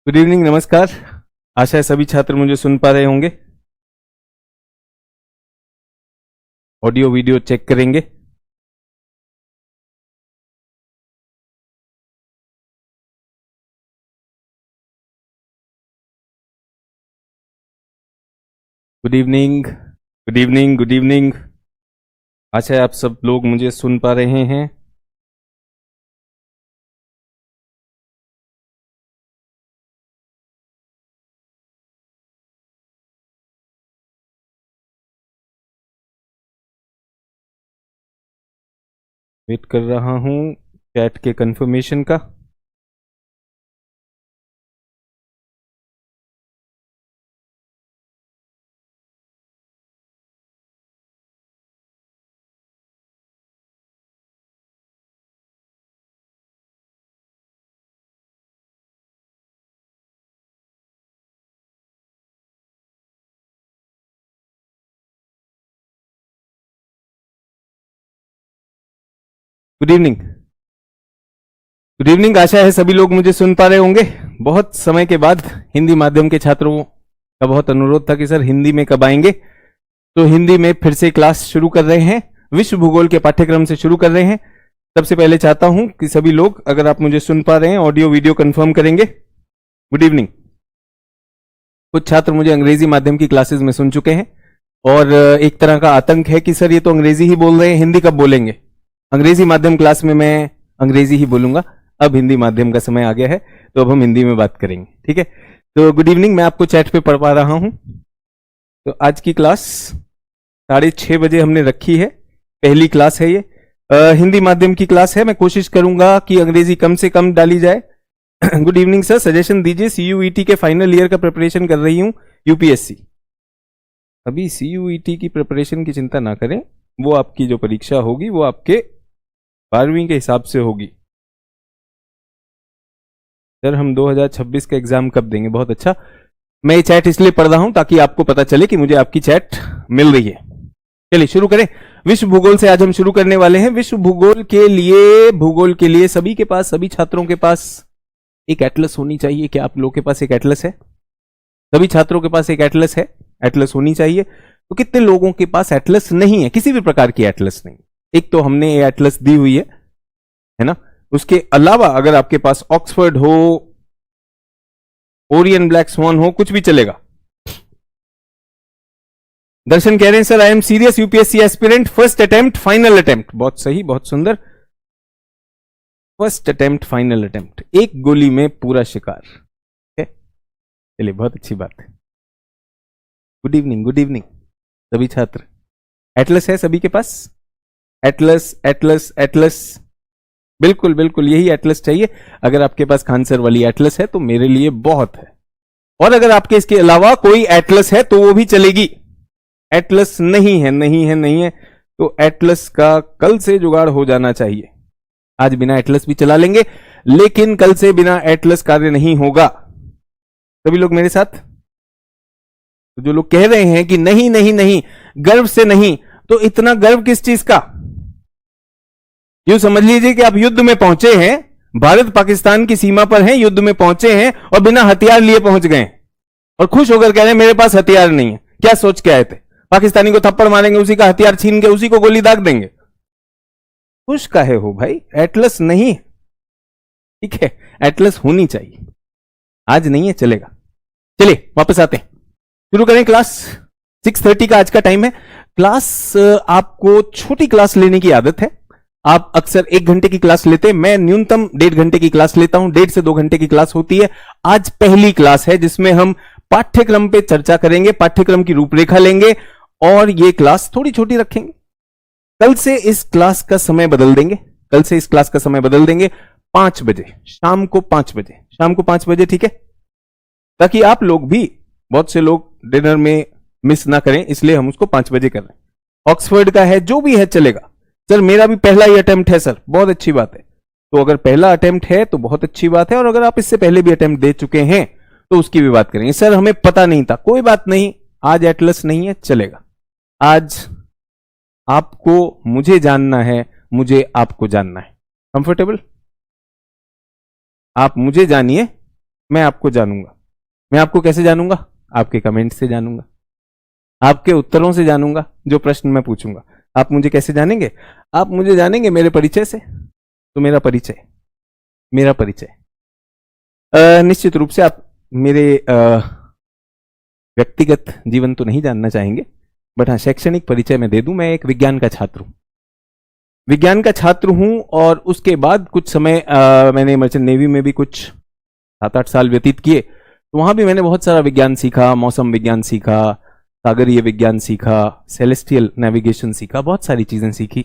Good evening, नमस्कार। आशा है सभी छात्र मुझे सुन पा रहे होंगे। ऑडियो वीडियो चेक करेंगे। Good evening, good evening, good evening. आशा है आप सब लोग मुझे सुन पा रहे हैं। वेट कर रहा हूं चैट के कंफर्मेशन का। Good evening, good evening. आशा है सभी लोग मुझे सुन पा रहे होंगे। बहुत समय के बाद हिंदी माध्यम के छात्रों का बहुत अनुरोध था कि सर हिंदी में कब आएंगे, तो हिंदी में फिर से क्लास शुरू कर रहे हैं। विश्व भूगोल के पाठ्यक्रम से शुरू कर रहे हैं। सबसे पहले चाहता हूं कि सभी लोग, अगर आप मुझे सुन पा रहे हैं, ऑडियो वीडियो कंफर्म करेंगे। Good evening. कुछ छात्र मुझे अंग्रेजी माध्यम की क्लासेस में सुन चुके हैं और एक तरह का आतंक है कि सर ये तो अंग्रेजी ही बोल रहे हैं, हिंदी कब बोलेंगे। अंग्रेजी माध्यम क्लास में मैं अंग्रेजी ही बोलूंगा। अब हिंदी माध्यम का समय आ गया है, तो अब हम हिंदी में बात करेंगे, ठीक है। तो गुड इवनिंग, मैं आपको चैट पे पढ़ पा रहा हूं। तो आज की क्लास 6:30 बजे हमने रखी है। पहली क्लास है ये, हिंदी माध्यम की क्लास है। मैं कोशिश करूंगा कि अंग्रेजी कम से कम डाली जाए। गुड इवनिंग सर, सजेशन दीजिए। सीयूईटी के फाइनल ईयर का प्रिपरेशन कर रही हूं, यूपीएससी। अभी सीयूईटी की प्रिपरेशन की चिंता ना करें, वो आपकी जो परीक्षा होगी वो आपके 12वीं के हिसाब से होगी। सर हम 2026 का एग्जाम कब देंगे? बहुत अच्छा। मैं ये चैट इसलिए पढ़ रहा हूं ताकि आपको पता चले कि मुझे आपकी चैट मिल रही है। चलिए शुरू करें। विश्व भूगोल से आज हम शुरू करने वाले हैं। विश्व भूगोल के लिए सभी के पास, सभी छात्रों के पास एक एटलस होनी चाहिए। क्या आप लोगों के पास एक एटलस है? सभी छात्रों के पास एक एटलस है, एटलस होनी चाहिए। तो कितने लोगों के पास एटलस नहीं है? किसी भी प्रकार की एटलस नहीं। एक तो हमने ये एटलस दी हुई है ना। उसके अलावा अगर आपके पास ऑक्सफोर्ड हो, ओरियन ब्लैक स्वान हो, कुछ भी चलेगा। दर्शन कह रहे हैं sir I am serious UPSC aspirant, first attempt final attempt. बहुत सही, बहुत सुंदर। फर्स्ट अटेम्प्ट फाइनल अटेम्प्ट, एक गोली में पूरा शिकार। चलिए बहुत अच्छी बात है। गुड इवनिंग, गुड इवनिंग सभी छात्र। एटलस है सभी के पास? एटलस, एटलस, एटलस, बिल्कुल बिल्कुल यही एटलस चाहिए। अगर आपके पास खान सर वाली एटलस है तो मेरे लिए बहुत है। और अगर आपके इसके अलावा कोई एटलस है तो वो भी चलेगी। एटलस नहीं है, नहीं है, नहीं है, तो एटलस का कल से जुगाड़ हो जाना चाहिए। आज बिना एटलस भी चला लेंगे, लेकिन कल से बिना एटलस कार्य नहीं होगा। सभी लोग मेरे साथ? तो जो लोग कह रहे हैं कि नहीं नहीं नहीं, गर्व से नहीं, तो इतना गर्व किस चीज का? यूं समझ लीजिए कि आप युद्ध में पहुंचे हैं, भारत पाकिस्तान की सीमा पर हैं, युद्ध में पहुंचे हैं और बिना हथियार लिए पहुंच गए और खुश होकर कह रहे हैं मेरे पास हथियार नहीं है। क्या सोच के आए थे? पाकिस्तानी को थप्पड़ मारेंगे, उसी का हथियार छीन के उसी को गोली दाग देंगे। खुश काहे हो भाई? एटलस नहीं, ठीक है, एटलस होनी चाहिए। आज नहीं है, चलेगा। चलिए वापस आते हैं, शुरू करें क्लास। 6:30 का आज का टाइम है। क्लास आपको छोटी क्लास लेने की आदत है। आप अक्सर 1 घंटे की क्लास लेते हैं, मैं न्यूनतम 1.5 घंटे की क्लास लेता हूं। 1.5 से 2 घंटे की क्लास होती है। आज पहली क्लास है जिसमें हम पाठ्यक्रम पे चर्चा करेंगे, पाठ्यक्रम की रूपरेखा लेंगे और ये क्लास थोड़ी छोटी रखेंगे। कल से इस क्लास का समय बदल देंगे। कल से इस क्लास का समय बदल देंगे 5 बजे, शाम को 5 बजे, शाम को 5 बजे, ठीक है, ताकि आप लोग भी, बहुत से लोग डिनर में मिस ना करें, इसलिए हम उसको 5 बजे कर रहे हैं। ऑक्सफोर्ड का है, जो भी है चलेगा। सर मेरा भी पहला ही अटेम्प्ट है सर, बहुत अच्छी बात है। तो अगर पहला अटेम्प्ट है तो बहुत अच्छी बात है, और अगर आप इससे पहले भी अटेम्प्ट दे चुके हैं तो उसकी भी बात करेंगे। सर हमें पता नहीं था, कोई बात नहीं, आज एटलस नहीं है, चलेगा। आज आपको मुझे जानना है, मुझे आपको जानना है। कंफर्टेबल? आप मुझे जानिए, मैं आपको जानूंगा। मैं आपको कैसे जानूंगा? आपके कमेंट से जानूंगा, आपके उत्तरों से जानूंगा, जो प्रश्न मैं पूछूंगा। आप मुझे कैसे जानेंगे? आप मुझे जानेंगे मेरे परिचय से। तो मेरा परिचय, मेरा परिचय निश्चित रूप से आप मेरे व्यक्तिगत जीवन तो नहीं जानना चाहेंगे, बट हाँ, शैक्षणिक परिचय मैं दे दूं। मैं एक विज्ञान का छात्र हूं, विज्ञान का छात्र हूं। और उसके बाद कुछ समय मैंने मर्चेंट नेवी में भी कुछ 7-8 साल व्यतीत किए। तो वहां भी मैंने बहुत सारा विज्ञान सीखा, मौसम विज्ञान सीखा, सागरीय विज्ञान सीखा, सेलेस्टियल नेविगेशन सीखा, बहुत सारी चीजें सीखी।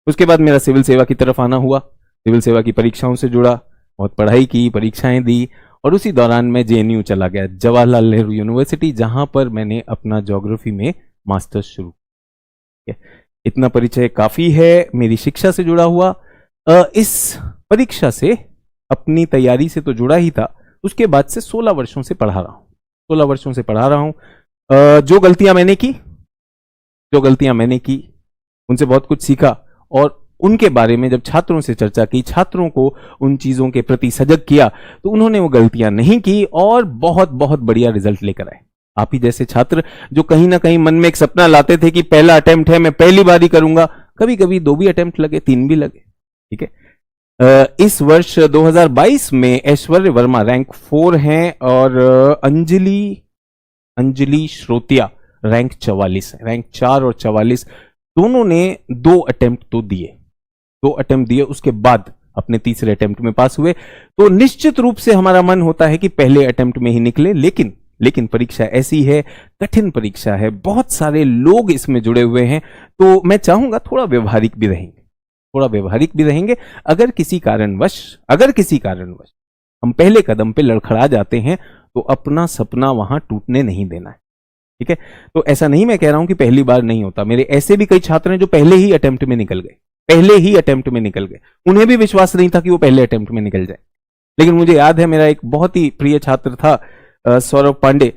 उसके बाद मेरा सिविल सेवा की तरफ आना हुआ, सिविल सेवा की परीक्षाओं से जुड़ा, बहुत पढ़ाई की, परीक्षाएं दी। और उसी दौरान मैं जेएनयू चला गया, जवाहरलाल नेहरू यूनिवर्सिटी, जहां पर मैंने अपना ज्योग्राफी में मास्टर्स शुरू किया। इतना परिचय काफी है मेरी शिक्षा से जुड़ा हुआ। इस परीक्षा से, अपनी तैयारी से तो जुड़ा ही था। उसके बाद से 16 वर्षों से पढ़ा रहा हूं, 16 वर्षों से पढ़ा रहा हूं। जो गलतियां मैंने की उनसे बहुत कुछ सीखा। और उनके बारे में जब छात्रों से चर्चा की, छात्रों को उन चीजों के प्रति सजग किया, तो उन्होंने वो गलतियां नहीं की और बहुत बहुत बढ़िया रिजल्ट लेकर आए। आप ही जैसे छात्र जो कहीं ना कहीं मन में एक सपना लाते थे कि पहला अटेम्प्ट है, मैं पहली बार ही करूंगा, कभी कभी 2 भी अटेम्प्ट लगे, 3 भी लगे, ठीक है। इस वर्ष 2022 में ऐश्वर्य वर्मा रैंक 4 हैं और अंजलि श्रोतिया रैंक 44 है। रैंक 4 और 44 दोनों ने 2 अटेम्प्ट तो दिए, 2 अटेम्प्ट दिए, उसके बाद अपने तीसरे अटेम्प्ट में पास हुए। तो निश्चित रूप से हमारा मन होता है कि पहले अटेम्प्ट में ही निकले, लेकिन परीक्षा ऐसी है, कठिन परीक्षा है, बहुत सारे लोग इसमें जुड़े हुए हैं। तो मैं चाहूंगा थोड़ा व्यवहारिक भी रहेंगे। अगर किसी कारणवश हम पहले कदम पे लड़खड़ा जाते हैं, तो अपना सपना वहां टूटने नहीं देना है, ठीक है। तो ऐसा नहीं मैं कह रहा हूं कि पहली बार नहीं होता। मेरे ऐसे भी कई छात्र हैं जो पहले ही अटेम्प्ट में निकल गए, उन्हें भी विश्वास नहीं था कि वो पहले अटेम्प्ट में निकल जाए। लेकिन मुझे याद है, मेरा एक बहुत ही प्रिय छात्र था सौरभ पांडे,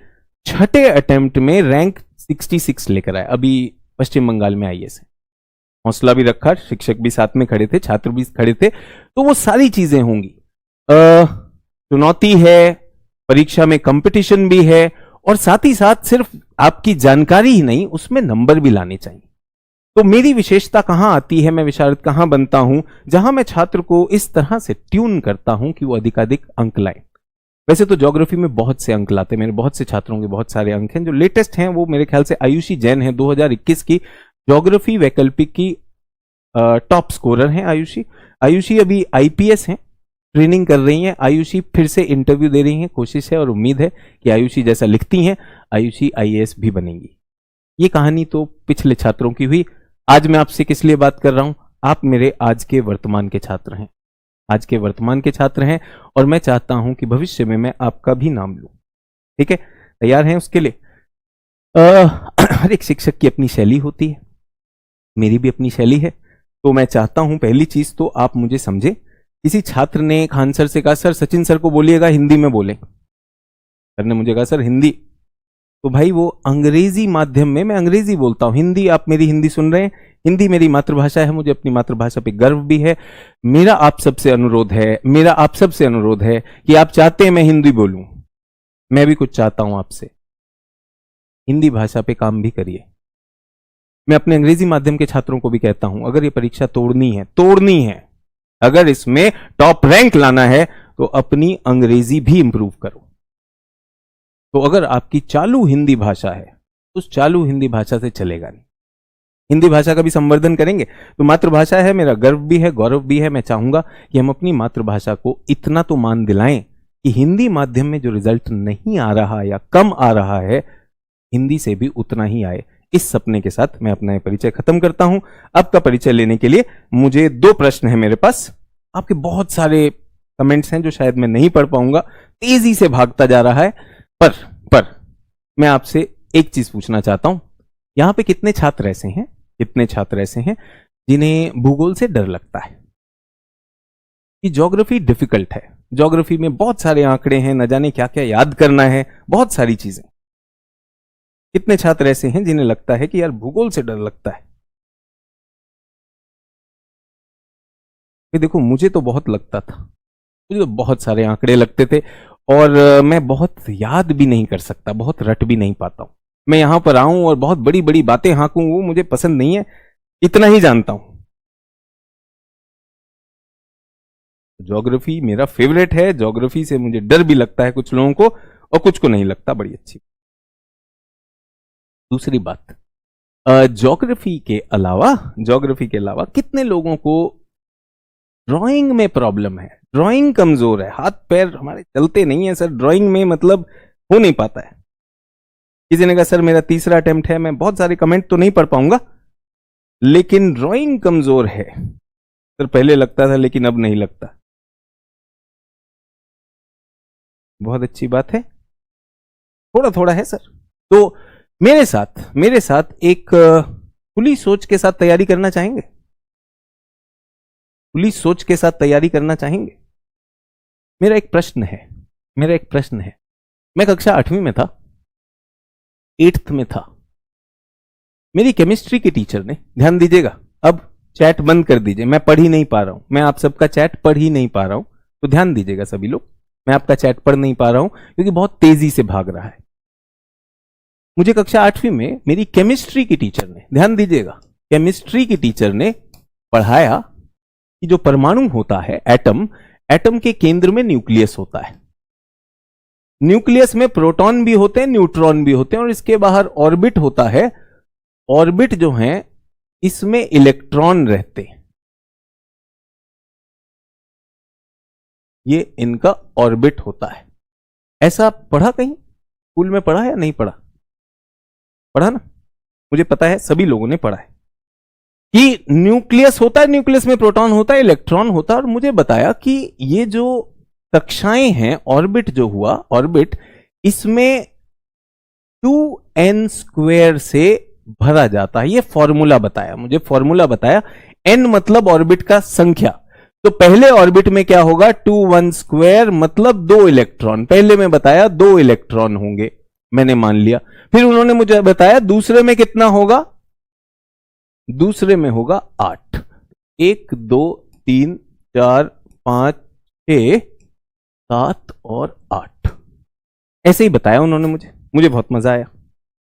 6ठे अटेम्प्ट में रैंक 66 लेकर आए। अभी पश्चिम बंगाल में आईएएस है। हौसला भी रखा, शिक्षक भी साथ में खड़े थे, छात्र भी खड़े थे। तो वो सारी चीजें होंगी। चुनौती है, परीक्षा में कंपटीशन भी है, और साथ ही साथ सिर्फ आपकी जानकारी ही नहीं, उसमें नंबर भी लाने चाहिए। तो मेरी विशेषता कहां आती है, मैं विशारद कहां बनता हूं, जहां मैं छात्र को इस तरह से ट्यून करता हूं कि वो अधिकाधिक अंक लाए। वैसे तो ज्योग्राफी में बहुत से अंक लाते, मेरे बहुत से छात्रों के बहुत सारे अंक हैं। जो लेटेस्ट हैं वो मेरे ख्याल से आयुषी जैन है, 2021 की ज्योग्राफी वैकल्पिक की टॉप स्कोरर हैं आयुषी अभी आईपीएस हैं, ट्रेनिंग कर रही हैं। आयुषी फिर से इंटरव्यू दे रही हैं, कोशिश है और उम्मीद है कि आयुषी जैसा लिखती हैं, आयुषी आईएएस भी बनेंगी। ये कहानी तो पिछले छात्रों की हुई। आज मैं आपसे किस लिए बात कर रहा हूं? आप मेरे आज के वर्तमान के छात्र हैं, और मैं चाहता हूं कि भविष्य में मैं आपका भी नाम लूं, ठीक है। तैयार हैं उसके लिए? हर एक शिक्षक की अपनी शैली होती है, मेरी भी अपनी शैली है। तो मैं चाहता हूं पहली चीज तो आप मुझे समझे। किसी छात्र ने खान सर से कहा, सर सचिन सर को बोलिएगा हिंदी में बोले। सर ने मुझे कहा, सर हिंदी। तो भाई वो अंग्रेजी माध्यम में, मैं अंग्रेजी बोलता हूं, हिंदी, आप मेरी हिंदी सुन रहे हैं, हिंदी मेरी मातृभाषा है, मुझे अपनी मातृभाषा पे गर्व भी है। मेरा आप सबसे अनुरोध है कि आप चाहते हैं मैं हिंदी बोलूं, मैं भी कुछ चाहता हूं आपसे, हिंदी भाषा पे काम भी करिए। मैं अपने अंग्रेजी माध्यम के छात्रों को भी कहता हूं, अगर ये परीक्षा तोड़नी है, अगर इसमें टॉप रैंक लाना है, तो अपनी अंग्रेजी भी इंप्रूव करो। तो अगर आपकी चालू हिंदी भाषा है, उस चालू हिंदी भाषा से चलेगा नहीं, हिंदी भाषा का भी संवर्धन करेंगे। तो मातृभाषा है, मेरा गर्व भी है, गौरव भी है। मैं चाहूंगा कि हम अपनी मातृभाषा को इतना तो मान दिलाएं कि हिंदी माध्यम में जो रिजल्ट नहीं आ रहा या कम आ रहा है, हिंदी से भी उतना ही आए। इस सपने के साथ मैं अपना परिचय खत्म करता हूं। आपका परिचय लेने के लिए मुझे 2 प्रश्न हैं मेरे पास। आपके बहुत सारे कमेंट्स हैं जो शायद मैं नहीं पढ़ पाऊंगा, तेजी से भागता जा रहा है, पर मैं आपसे एक चीज पूछना चाहता हूं। यहां पे कितने छात्र ऐसे हैं जिन्हें भूगोल से डर लगता है कि ज्योग्राफी डिफिकल्ट है, ज्योग्राफी में बहुत सारे आंकड़े हैं, न जाने क्या क्या याद करना है, बहुत सारी चीजें। कितने छात्र ऐसे हैं जिन्हें लगता है कि यार भूगोल से डर लगता है? देखो, मुझे तो बहुत लगता था, मुझे तो बहुत सारे आंकड़े लगते थे, और मैं बहुत याद भी नहीं कर सकता, बहुत रट भी नहीं पाता हूं। मैं यहां पर आऊं और बहुत बड़ी बड़ी बातें हाँकूं, वो मुझे पसंद नहीं है, इतना ही जानता हूं। ज्योग्राफी मेरा फेवरेट है, ज्योग्राफी से मुझे डर भी लगता है कुछ लोगों को और कुछ को नहीं लगता, बड़ी अच्छी। दूसरी बात, ज्योग्राफी के अलावा कितने लोगों को ड्राइंग में प्रॉब्लम है, ड्राइंग कमजोर है, हाथ पैर हमारे चलते नहीं है सर ड्राइंग में, मतलब हो नहीं पाता है। किसी ने कहा सर मेरा तीसरा अटेम्प्ट है, मैं बहुत सारे कमेंट तो नहीं पढ़ पाऊंगा, लेकिन ड्राइंग कमजोर है सर, पहले लगता था लेकिन अब नहीं लगता। बहुत अच्छी बात है, थोड़ा थोड़ा है सर। तो मेरे साथ एक खुली सोच के साथ तैयारी करना चाहेंगे? खुली सोच के साथ तैयारी करना चाहेंगे? मेरा एक प्रश्न है, मैं कक्षा 8वीं में था, 8th में था, मेरी केमिस्ट्री के टीचर ने, ध्यान दीजिएगा, अब चैट बंद कर दीजिए, मैं पढ़ ही नहीं पा रहा हूं, मैं आप सबका चैट पढ़ ही नहीं पा रहा हूं, तो ध्यान दीजिएगा सभी लोग, मैं आपका चैट पढ़ नहीं पा रहा हूं क्योंकि बहुत तेजी से भाग रहा है। मुझे कक्षा 8वीं में मेरी केमिस्ट्री की टीचर ने, ध्यान दीजिएगा, केमिस्ट्री की टीचर ने पढ़ाया कि जो परमाणु होता है, एटम के केंद्र में न्यूक्लियस होता है, न्यूक्लियस में प्रोटॉन भी होते हैं, न्यूट्रॉन भी होते हैं, और इसके बाहर ऑर्बिट होता है, ऑर्बिट जो है इसमें इलेक्ट्रॉन रहते हैं, ये इनका ऑर्बिट होता है। ऐसा पढ़ा कहीं स्कूल में, पढ़ा या नहीं पढ़ा? पढ़ा ना, मुझे पता है सभी लोगों ने पढ़ा है कि न्यूक्लियस होता है, न्यूक्लियस में प्रोटॉन होता है, इलेक्ट्रॉन होता है, और मुझे बताया कि ये जो कक्षाएं हैं, ऑर्बिट जो हुआ, ऑर्बिट इसमें 2n² से भरा जाता है, ये फॉर्मूला बताया मुझे, फॉर्मूला बताया, n मतलब ऑर्बिट का संख्या, तो पहले ऑर्बिट में क्या होगा, 2 1² मतलब 2 इलेक्ट्रॉन, पहले में बताया 2 इलेक्ट्रॉन होंगे, मैंने मान लिया। फिर उन्होंने मुझे बताया दूसरे में कितना होगा, दूसरे में होगा 8, 1 2 3 4 5 6 7 और 8, ऐसे ही बताया उन्होंने मुझे बहुत मजा आया।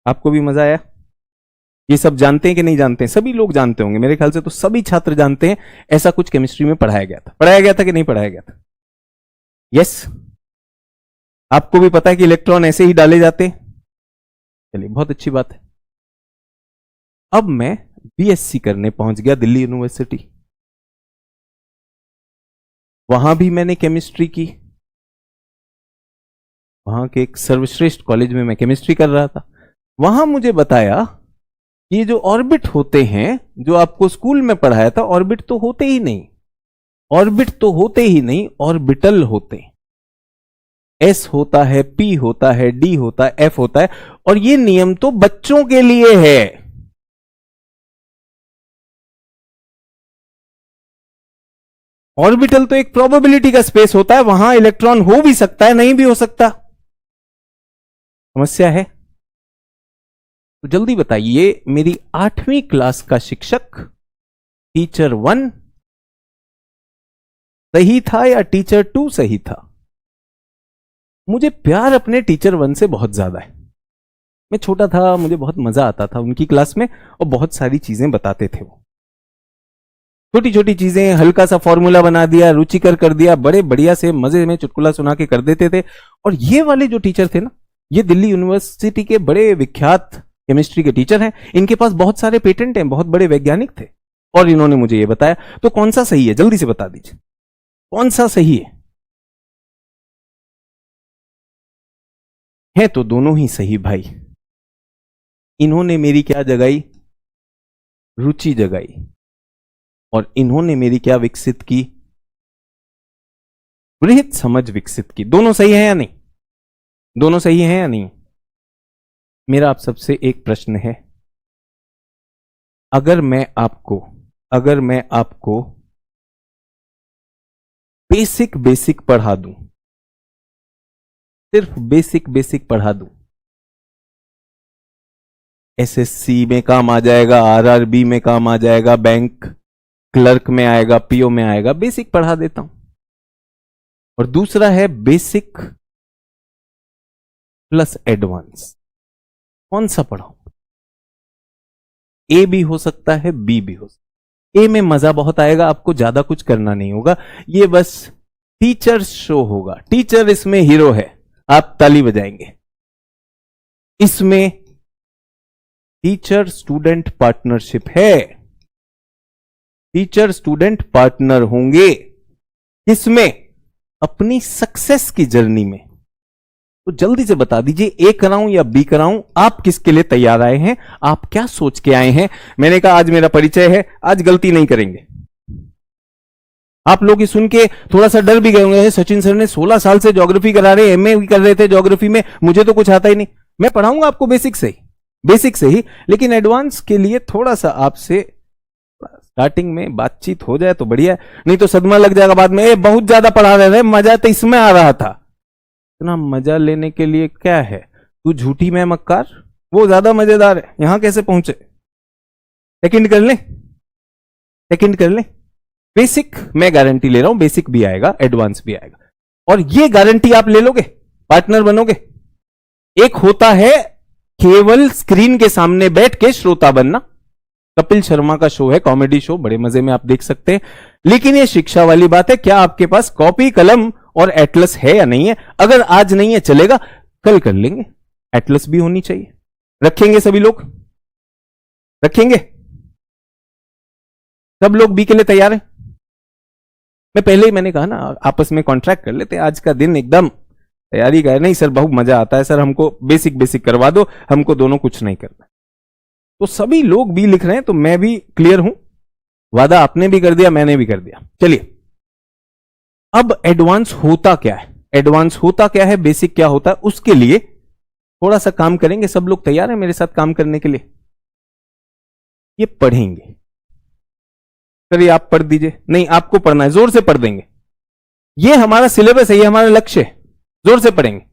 आपको भी मजा आया? ये सब जानते हैं कि नहीं जानते हैं? सभी लोग जानते होंगे, मेरे ख्याल से तो सभी छात्र जानते हैं, ऐसा कुछ केमिस्ट्री में पढ़ाया गया था कि नहीं पढ़ाया गया था? यस, आपको भी पता है कि इलेक्ट्रॉन ऐसे ही डाले जाते हैं, चलिए बहुत अच्छी बात है। अब मैं बीएससी करने पहुंच गया दिल्ली यूनिवर्सिटी, वहां भी मैंने केमिस्ट्री की, वहां के एक सर्वश्रेष्ठ कॉलेज में मैं केमिस्ट्री कर रहा था। वहां मुझे बताया ये जो ऑर्बिट होते हैं, जो आपको स्कूल में पढ़ाया था, ऑर्बिट तो होते ही नहीं, ऑर्बिटल होते हैं। एस होता है, पी होता है, डी होता है, एफ होता है, और ये नियम तो बच्चों के लिए है। ऑर्बिटल तो एक प्रोबेबिलिटी का स्पेस होता है, वहां इलेक्ट्रॉन हो भी सकता है, नहीं भी हो सकता। समस्या है? तो जल्दी बताइए, मेरी 8वीं क्लास का शिक्षक टीचर 1 सही था या टीचर 2 सही था? मुझे प्यार अपने टीचर 1 से बहुत ज्यादा है। मैं छोटा था, मुझे बहुत मजा आता था उनकी क्लास में, और बहुत सारी चीजें बताते थे वो, छोटी छोटी चीजें, हल्का सा फॉर्मूला बना दिया, रुचिकर कर दिया, बड़े बढ़िया से मजे में चुटकुला सुना के कर देते थे। और ये वाले जो टीचर थे ना, ये दिल्ली यूनिवर्सिटी के बड़े विख्यात केमिस्ट्री के टीचर हैं, इनके पास बहुत सारे पेटेंट हैं, बहुत बड़े वैज्ञानिक थे, और इन्होंने मुझे ये बताया। तो कौन सा सही है, जल्दी से बता दीजिए, कौन सा सही है? तो दोनों ही सही भाई। इन्होंने मेरी क्या जगाई, रुचि जगाई, और इन्होंने मेरी क्या विकसित की, बृहद समझ विकसित की। दोनों सही है या नहीं? दोनों सही है या नहीं? मेरा आप सबसे एक प्रश्न है, अगर मैं आपको बेसिक पढ़ा दूं, सिर्फ बेसिक पढ़ा दूं, एसएससी में काम आ जाएगा, आरआरबी में काम आ जाएगा, बैंक क्लर्क में आएगा, पीओ में आएगा, बेसिक पढ़ा देता हूं। और दूसरा है बेसिक प्लस एडवांस, कौन सा पढ़ाऊं? ए भी हो सकता है, बी भी हो सकता है। ए में मजा बहुत आएगा, आपको ज्यादा कुछ करना नहीं होगा, ये बस टीचर शो होगा, टीचर इसमें हीरो है, आप ताली बजाएंगे। इसमें टीचर स्टूडेंट पार्टनरशिप है, टीचर स्टूडेंट पार्टनर होंगे, इसमें अपनी सक्सेस की जर्नी में। तो जल्दी से बता दीजिए, ए कराऊं या बी कराऊं, आप किसके लिए तैयार आए हैं, आप क्या सोच के आए हैं? मैंने कहा आज मेरा परिचय है, आज गलती नहीं करेंगे। आप लोग ये सुन के थोड़ा सा डर भी गए होंगे, सचिन सर ने 16 साल से ज्योग्राफी करा रहे, एमए भी कर रहे थे ज्योग्राफी में, मुझे तो कुछ आता ही नहीं। मैं पढ़ाऊंगा आपको बेसिक से ही, बेसिक से ही, लेकिन एडवांस के लिए थोड़ा सा आपसे स्टार्टिंग में बातचीत हो जाए तो बढ़िया है, नहीं तो सदमा लग जाएगा बाद में, बहुत ज्यादा पढ़ा रहे थे, मजा तो इसमें आ रहा था। इतना मजा लेने के लिए क्या है, तू झूठी मैं मक्कार, वो ज्यादा मजेदार है। यहां कैसे पहुंचे? सेकंड कर ले, सेकंड कर ले। बेसिक मैं गारंटी ले रहा हूं, बेसिक भी आएगा, एडवांस भी आएगा, और ये गारंटी आप ले लोगे, पार्टनर बनोगे। एक होता है केवल स्क्रीन के सामने बैठ के श्रोता बनना, कपिल शर्मा का शो है, कॉमेडी शो, बड़े मजे में आप देख सकते हैं, लेकिन ये शिक्षा वाली बात है। क्या आपके पास कॉपी कलम और एटलस है या नहीं है? अगर आज नहीं है चलेगा, कल कर लेंगे, एटलस भी होनी चाहिए। रखेंगे सभी लोग, रखेंगे सब लोग, बी के लिए तैयार है? मैं पहले ही मैंने कहा ना, आपस में कॉन्ट्रैक्ट कर लेते, आज का दिन एकदम तैयारी का है। नहीं सर बहुत मजा आता है सर, हमको बेसिक बेसिक करवा दो, हमको दोनों कुछ नहीं करना। तो सभी लोग भी लिख रहे हैं, तो मैं भी क्लियर हूं, वादा आपने भी कर दिया, मैंने भी कर दिया। चलिए, अब एडवांस होता क्या है, एडवांस होता क्या है, बेसिक क्या होता है, उसके लिए थोड़ा सा काम करेंगे। सब लोग तैयार हैं मेरे साथ काम करने के लिए? ये पढ़ेंगे, चलिए आप पढ़ दीजिए। नहीं आपको पढ़ना है, जोर से पढ़ देंगे, ये हमारा सिलेबस है, ये हमारा लक्ष्य है, जोर से पढ़ेंगे।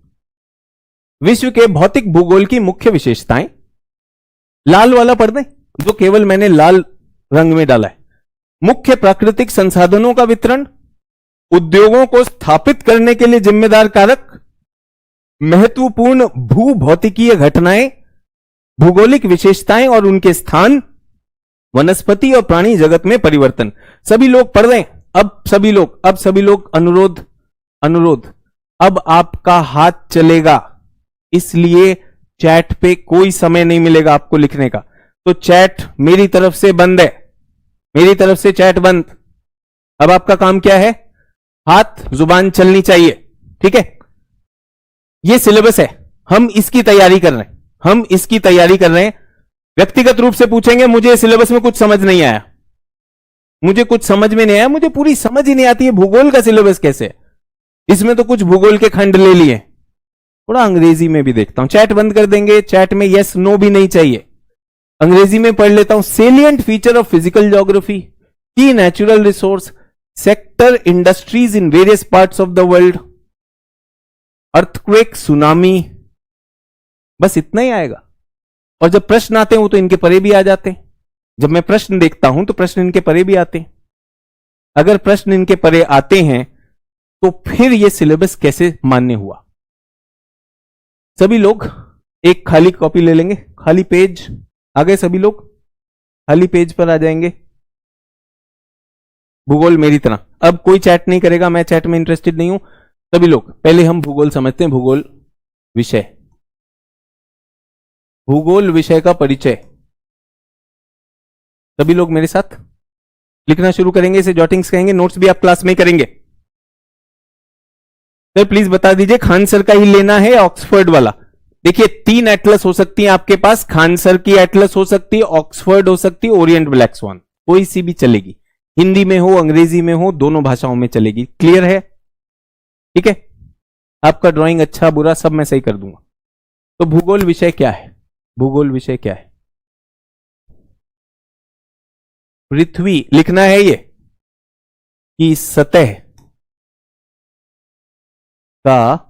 विश्व के भौतिक भूगोल की मुख्य विशेषताएं, लाल वाला पढ़ दें जो केवल मैंने लाल रंग में डाला है। मुख्य प्राकृतिक संसाधनों का वितरण, उद्योगों को स्थापित करने के लिए जिम्मेदार कारक, महत्वपूर्ण भू भौतिकीय घटनाएं, भूगोलिक विशेषताएं और उनके स्थान, वनस्पति और प्राणी जगत में परिवर्तन। सभी लोग पढ़ रहे हैं, अब सभी लोग अनुरोध, अनुरोध, अब आपका हाथ चलेगा, इसलिए चैट पे कोई समय नहीं मिलेगा आपको लिखने का, तो चैट मेरी तरफ से बंद है, मेरी तरफ से चैट बंद। अब आपका काम क्या है, हाथ जुबान चलनी चाहिए, ठीक है? यह सिलेबस है, हम इसकी तैयारी कर रहे हैं, हम इसकी तैयारी कर रहे हैं। व्यक्तिगत रूप से पूछेंगे, मुझे सिलेबस में कुछ समझ नहीं आया, मुझे कुछ समझ में नहीं आया, मुझे पूरी समझ ही नहीं आती है भूगोल का सिलेबस कैसे है, इसमें तो कुछ भूगोल के खंड ले लिए, थोड़ा अंग्रेजी में भी देखता हूं। चैट बंद कर देंगे, चैट में यस नो भी नहीं चाहिए, अंग्रेजी में पढ़ लेता हूं। Salient feature of physical geography, की natural resource, sector industries in various parts of the world, earthquake, tsunami, बस इतना ही आएगा। और जब प्रश्न आते हैं वो तो इनके परे भी आ जाते हैं, जब मैं प्रश्न देखता हूं तो प्रश्न इनके परे भी आते हैं। अगर प्रश्न इनके परे आते हैं तो फिर यह सिलेबस कैसे मान्य हुआ? सभी लोग एक खाली कॉपी ले लेंगे, खाली पेज, आ गए सभी लोग, खाली पेज पर आ जाएंगे। भूगोल मेरी तरह, अब कोई चैट नहीं करेगा, मैं चैट में इंटरेस्टेड नहीं हूं। सभी लोग पहले हम भूगोल समझते हैं, भूगोल विषय, भूगोल विषय का परिचय। सभी लोग मेरे साथ लिखना शुरू करेंगे, इसे जॉटिंग्स कहेंगे, नोट्स भी आप क्लास में ही करेंगे। सर प्लीज बता दीजिए, खान सर का ही लेना है ऑक्सफोर्ड वाला? देखिए 3 एटलस हो सकती है आपके पास, खान सर की एटलस हो सकती है, ऑक्सफोर्ड हो सकती है, ओरिएंट ब्लैक स्वान, कोई सी भी चलेगी, हिंदी में हो अंग्रेजी में हो, दोनों भाषाओं में चलेगी। क्लियर है? ठीक है, आपका ड्राइंग अच्छा बुरा सब मैं सही कर दूंगा। तो भूगोल विषय क्या है, भूगोल विषय क्या है? पृथ्वी लिखना है ये कि सतह का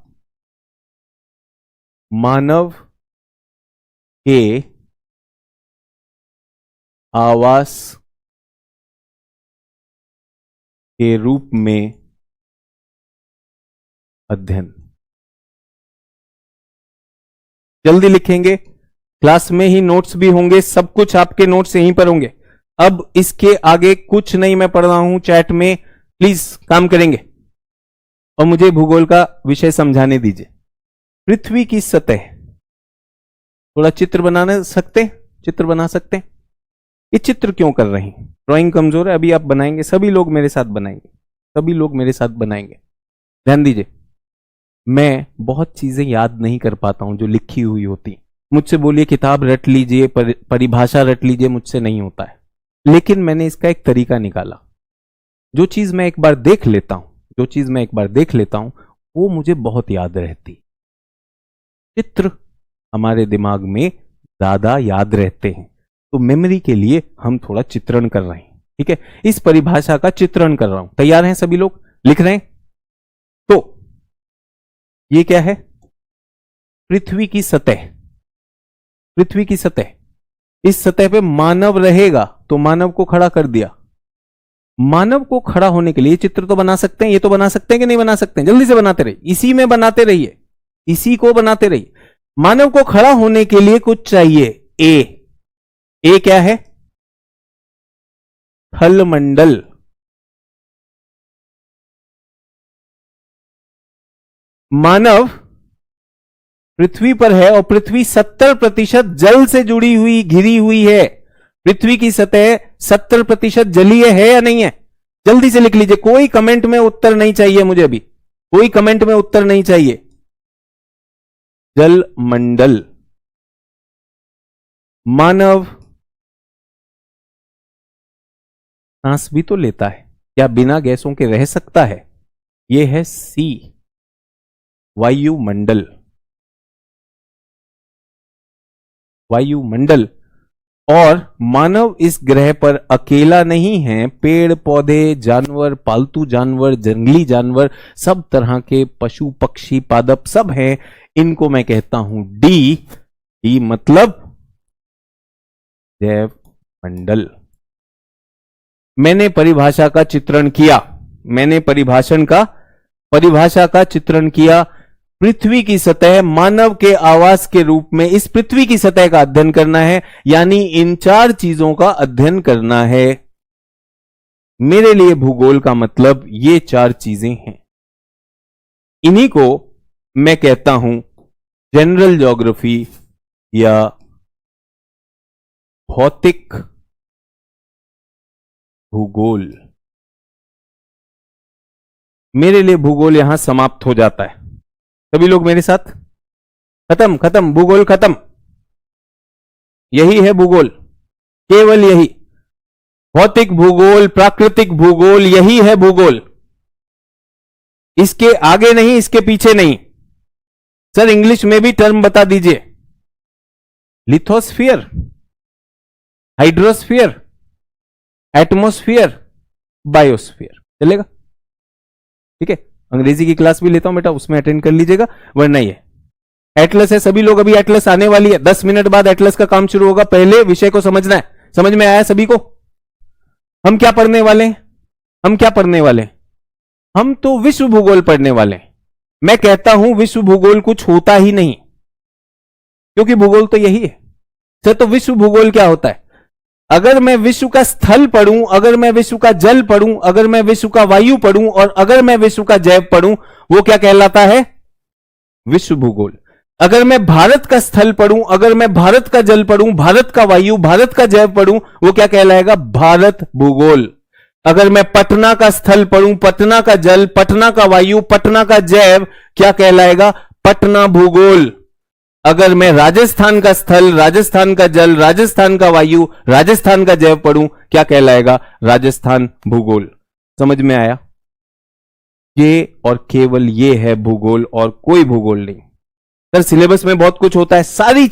मानव के आवास के रूप में अध्ययन। जल्दी लिखेंगे, क्लास में ही नोट्स भी होंगे, सब कुछ आपके नोट्स यहीं पर होंगे। अब इसके आगे कुछ नहीं मैं पढ़ रहा हूं चैट में, प्लीज काम करेंगे और मुझे भूगोल का विषय समझाने दीजिए। पृथ्वी की सतह, थोड़ा चित्र बनाने सकते, चित्र बना सकते हैं? ये चित्र क्यों कर रही हैं? ड्राइंग कमजोर है, अभी आप बनाएंगे, सभी लोग मेरे साथ बनाएंगे, सभी लोग मेरे साथ बनाएंगे। ध्यान दीजिए, मैं बहुत चीजें याद नहीं कर पाता हूं जो लिखी हुई होती। मुझसे बोलिए किताब रट लीजिए, परिभाषा रट लीजिए, मुझसे नहीं होता है। लेकिन मैंने इसका एक तरीका निकाला। जो चीज मैं एक बार देख लेता हूं, जो चीज मैं एक बार देख लेता हूं, वो मुझे बहुत याद रहती। चित्र हमारे दिमाग में ज्यादा याद रहते हैं, तो मेमोरी के लिए हम थोड़ा चित्रण कर रहे हैं। ठीक है, इस परिभाषा का चित्रण कर रहा हूं। तैयार हैं सभी लोग? लिख रहे हैं? तो ये क्या है? पृथ्वी की सतह। पृथ्वी की सतह, इस सतह पे मानव रहेगा, तो मानव को खड़ा कर दिया। मानव को खड़ा होने के लिए चित्र तो बना सकते हैं, ये तो बना सकते हैं कि नहीं बना सकते हैं? जल्दी से बनाते रहिए, इसी में बनाते रहिए, इसी को बनाते रहिए। मानव को खड़ा होने के लिए कुछ चाहिए। ए क्या है? थलमंडल। मानव पृथ्वी पर है और पृथ्वी 70% जल से जुड़ी हुई, घिरी हुई है। पृथ्वी की सतह 70% जलीय है या नहीं है? जल्दी से लिख लीजिए, कोई कमेंट में उत्तर नहीं चाहिए मुझे, अभी कोई कमेंट में उत्तर नहीं चाहिए। जल मंडल। मानव सांस भी तो लेता है, क्या बिना गैसों के रह सकता है? यह है सी, वायुमंडल। वायुमंडल। और मानव इस ग्रह पर अकेला नहीं है, पेड़ पौधे, जानवर, पालतू जानवर, जंगली जानवर, सब तरह के पशु पक्षी पादप सब हैं। इनको मैं कहता हूं डी। डी मतलब जैव मंडल। मैंने परिभाषा का चित्रण किया, मैंने परिभाषा का चित्रण किया। पृथ्वी की सतह मानव के आवास के रूप में इस पृथ्वी की सतह का अध्ययन करना है, यानी इन चार चीजों का अध्ययन करना है। मेरे लिए भूगोल का मतलब ये चार चीजें हैं। इन्हीं को मैं कहता हूं जनरल ज्योग्राफी या भौतिक भूगोल। मेरे लिए भूगोल यहां समाप्त हो जाता है। सभी लोग मेरे साथ? खत्म, खत्म, भूगोल खत्म। यही है भूगोल, केवल यही। भौतिक भूगोल, प्राकृतिक भूगोल, यही है भूगोल। इसके आगे नहीं, इसके पीछे नहीं। सर इंग्लिश में भी टर्म बता दीजिए। लिथोस्फीयर, हाइड्रोस्फीयर, एटमॉस्फेयर, बायोस्फीयर, चलेगा? ठीक है, अंग्रेजी की क्लास भी लेता हूं बेटा, उसमें अटेंड कर लीजिएगा, वरना ये एटलस है। सभी लोग, अभी एटलस आने वाली है, 10 मिनट बाद एटलस का काम शुरू होगा। पहले विषय को समझना है। समझ में आया सभी को? हम क्या पढ़ने वाले हैं? हम क्या पढ़ने वाले हैं? हम तो विश्व भूगोल पढ़ने वाले हैं। मैं कहता हूं विश्व भूगोल कुछ होता ही नहीं, क्योंकि भूगोल तो यही है। सर तो विश्व भूगोल क्या होता है? अगर मैं विश्व का स्थल पढ़ूं, अगर मैं विश्व का जल पढ़ूं, अगर मैं विश्व का वायु पढ़ूं और अगर मैं विश्व का जैव पढ़ूं, वो क्या कहलाता है? विश्व भूगोल। अगर मैं भारत का स्थल पढ़ूं, अगर मैं भारत का जल पढ़ूं, भारत का वायु, भारत का जैव पढ़ूं, वो क्या कहलाएगा? भारत भूगोल। अगर मैं पटना का स्थल पढ़ूं, पटना का जल, पटना का वायु, पटना का जैव, क्या कहलाएगा? पटना भूगोल। अगर मैं राजस्थान का स्थल, राजस्थान का जल, राजस्थान का वायु, राजस्थान का जैव पढ़ूं, क्या कहलाएगा? राजस्थान भूगोल। समझ में आया? ये और केवल ये है भूगोल और कोई भूगोल नहीं। सर सिलेबस में बहुत कुछ होता है, सारी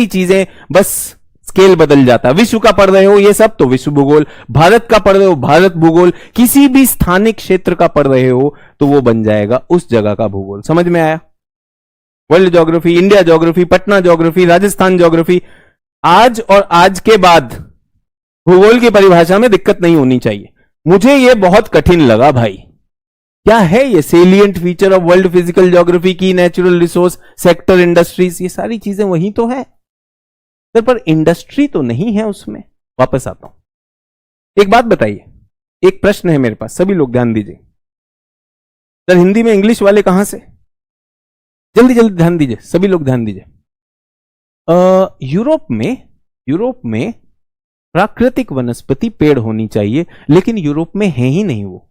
चीजें बस स्केल बदल जाता है। विश्व का पढ़ रहे हो ये सब तो विश्व भूगोल, भारत का पढ़ रहे हो भारत भूगोल, किसी भी स्थानिक क्षेत्र का पढ़ रहे हो तो वो बन जाएगा उस जगह का भूगोल। समझ में आया? World geography, India geography, Patna geography, Rajasthan geography. आज और आज के बाद भूगोल की परिभाषा में दिक्कत नहीं होनी चाहिए। मुझे यह बहुत कठिन लगा भाई, क्या है ये salient feature of world physical geography की नेचुरल रिसोर्स सेक्टर इंडस्ट्रीज, ये सारी चीजें वही तो है सर, पर इंडस्ट्री तो नहीं है उसमें। वापस आता हूं, एक बात बताइए, एक प्रश्न है मेरे पास, सभी लोग ध्यान दीजिए। सर हिंदी में इंग्लिश वाले कहां से, जल्दी जल्दी ध्यान दीजिए, सभी लोग ध्यान दीजिए। यूरोप में प्राकृतिक वनस्पति पेड़ होनी चाहिए, लेकिन यूरोप में है ही नहीं वो।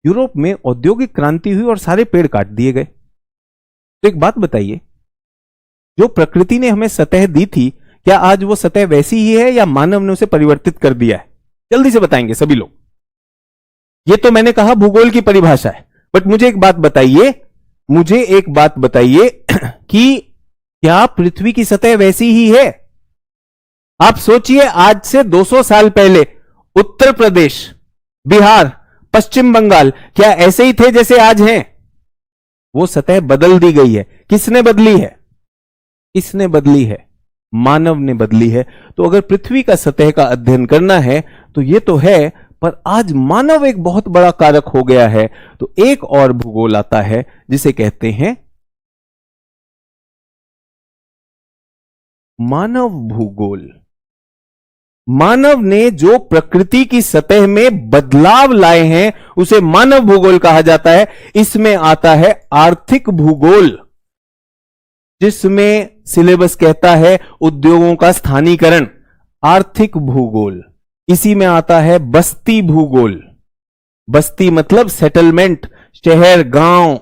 यूरोप में औद्योगिक क्रांति हुई और सारे पेड़ काट दिए गए। तो एक बात बताइए, जो प्रकृति ने हमें सतह दी थी, क्या आज वो सतह वैसी ही है या मानव ने उसे परिवर्तित कर दिया है? जल्दी से बताएंगे सभी लोग। ये तो मैंने कहा भूगोल की परिभाषा है, बट मुझे एक बात बताइए कि क्या पृथ्वी की सतह वैसी ही है? आप सोचिए, आज से 200 साल पहले उत्तर प्रदेश, बिहार, पश्चिम बंगाल क्या ऐसे ही थे जैसे आज हैं? वो सतह बदल दी गई है। किसने बदली है? किसने बदली है? मानव ने बदली है। तो अगर पृथ्वी का सतह का अध्ययन करना है तो ये तो है, पर आज मानव एक बहुत बड़ा कारक हो गया है। तो एक और भूगोल आता है जिसे कहते हैं मानव भूगोल। मानव ने जो प्रकृति की सतह में बदलाव लाए हैं उसे मानव भूगोल कहा जाता है। इसमें आता है आर्थिक भूगोल, जिसमें सिलेबस कहता है उद्योगों का स्थानीकरण, आर्थिक भूगोल। इसी में आता है बस्ती भूगोल, बस्ती मतलब सेटलमेंट, शहर, गांव।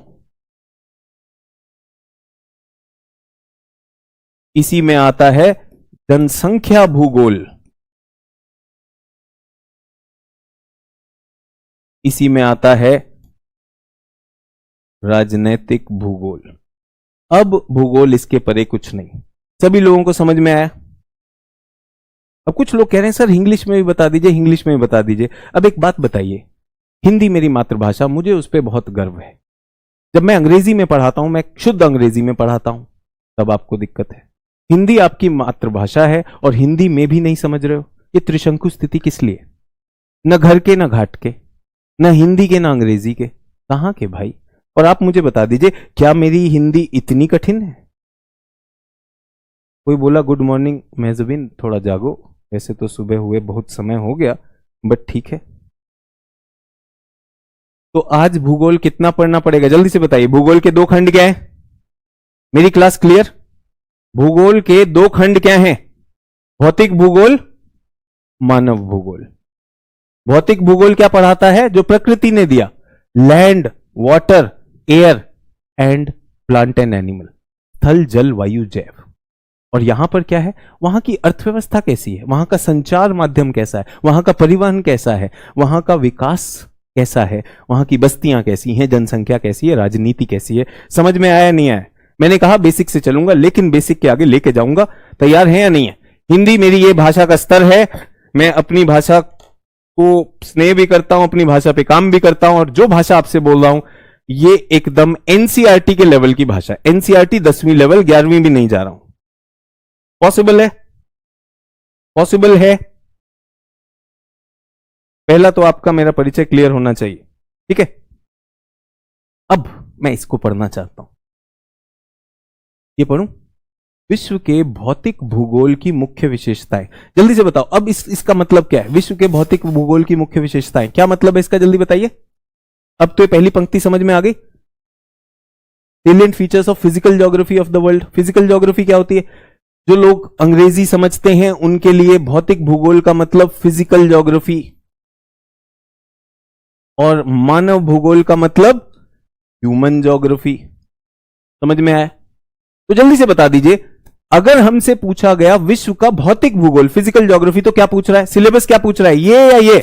इसी में आता है जनसंख्या भूगोल, इसी में आता है राजनैतिक भूगोल। अब भूगोल इसके परे कुछ नहीं। सभी लोगों को समझ में आया? अब कुछ लोग कह रहे हैं सर इंग्लिश में भी बता दीजिए, इंग्लिश में भी बता दीजिए। अब एक बात बताइए, हिंदी मेरी मातृभाषा, मुझे उस पर बहुत गर्व है। जब मैं अंग्रेजी में पढ़ाता हूं, मैं शुद्ध अंग्रेजी में पढ़ाता हूं, तब आपको दिक्कत है। हिंदी आपकी मातृभाषा है और हिंदी में भी नहीं समझ रहे हो, ये त्रिशंकु स्थिति किस लिए? न घर के न घाट के, न हिंदी के न अंग्रेजी के, कहां के भाई? और आप मुझे बता दीजिए, क्या मेरी हिंदी इतनी कठिन है? कोई बोला गुड मॉर्निंग मेजबिन, थोड़ा जागो। वैसे तो सुबह हुए बहुत समय हो गया, बट ठीक है। तो आज भूगोल कितना पढ़ना पड़ेगा, जल्दी से बताइए। भूगोल के 2 खंड क्या है? मेरी क्लास क्लियर? भूगोल के 2 खंड क्या हैं? भौतिक भूगोल, मानव भूगोल। भौतिक भूगोल क्या पढ़ाता है? जो प्रकृति ने दिया, land, water, air and plant and animal, थल, जल, वायु, जैव। और यहां पर क्या है? वहां की अर्थव्यवस्था कैसी है, वहां का संचार माध्यम कैसा है, वहां का परिवहन कैसा है, वहां का विकास कैसा है, वहां की बस्तियां कैसी हैं, जनसंख्या कैसी है, राजनीति कैसी है। समझ में आया नहीं आया? मैंने कहा बेसिक से चलूंगा, लेकिन बेसिक के आगे लेके जाऊंगा। तैयार है या नहीं है? हिंदी मेरी ये भाषा का स्तर है, मैं अपनी भाषा को स्नेह भी करता हूं, अपनी भाषा पे काम भी करता हूं, और जो भाषा आपसे बोल रहा हूं ये एकदम एनसीईआरटी के लेवल की भाषा है। एनसीईआरटी 10वीं लेवल, 11वीं भी नहीं जा रहा हूं। पॉसिबल है? पॉसिबल है? पहला तो आपका मेरा परिचय क्लियर होना चाहिए, ठीक है? अब मैं इसको पढ़ना चाहता हूं। ये पढ़ूं? विश्व के भौतिक भूगोल की मुख्य विशेषताएं। जल्दी से बताओ, अब इसका मतलब क्या है? विश्व के भौतिक भूगोल की मुख्य विशेषताएं क्या मतलब है इसका? जल्दी बताइए। अब तो ये पहली पंक्ति समझ में आ गई। Salient features of physical geography of the world. Physical geography क्या होती है? जो लोग अंग्रेजी समझते हैं उनके लिए भौतिक भूगोल का मतलब फिजिकल ज्योग्राफी, और मानव भूगोल का मतलब ह्यूमन ज्योग्राफी। समझ में आया? तो जल्दी से बता दीजिए, अगर हमसे पूछा गया विश्व का भौतिक भूगोल, फिजिकल ज्योग्राफी, तो क्या पूछ रहा है? सिलेबस क्या पूछ रहा है, ये या ये?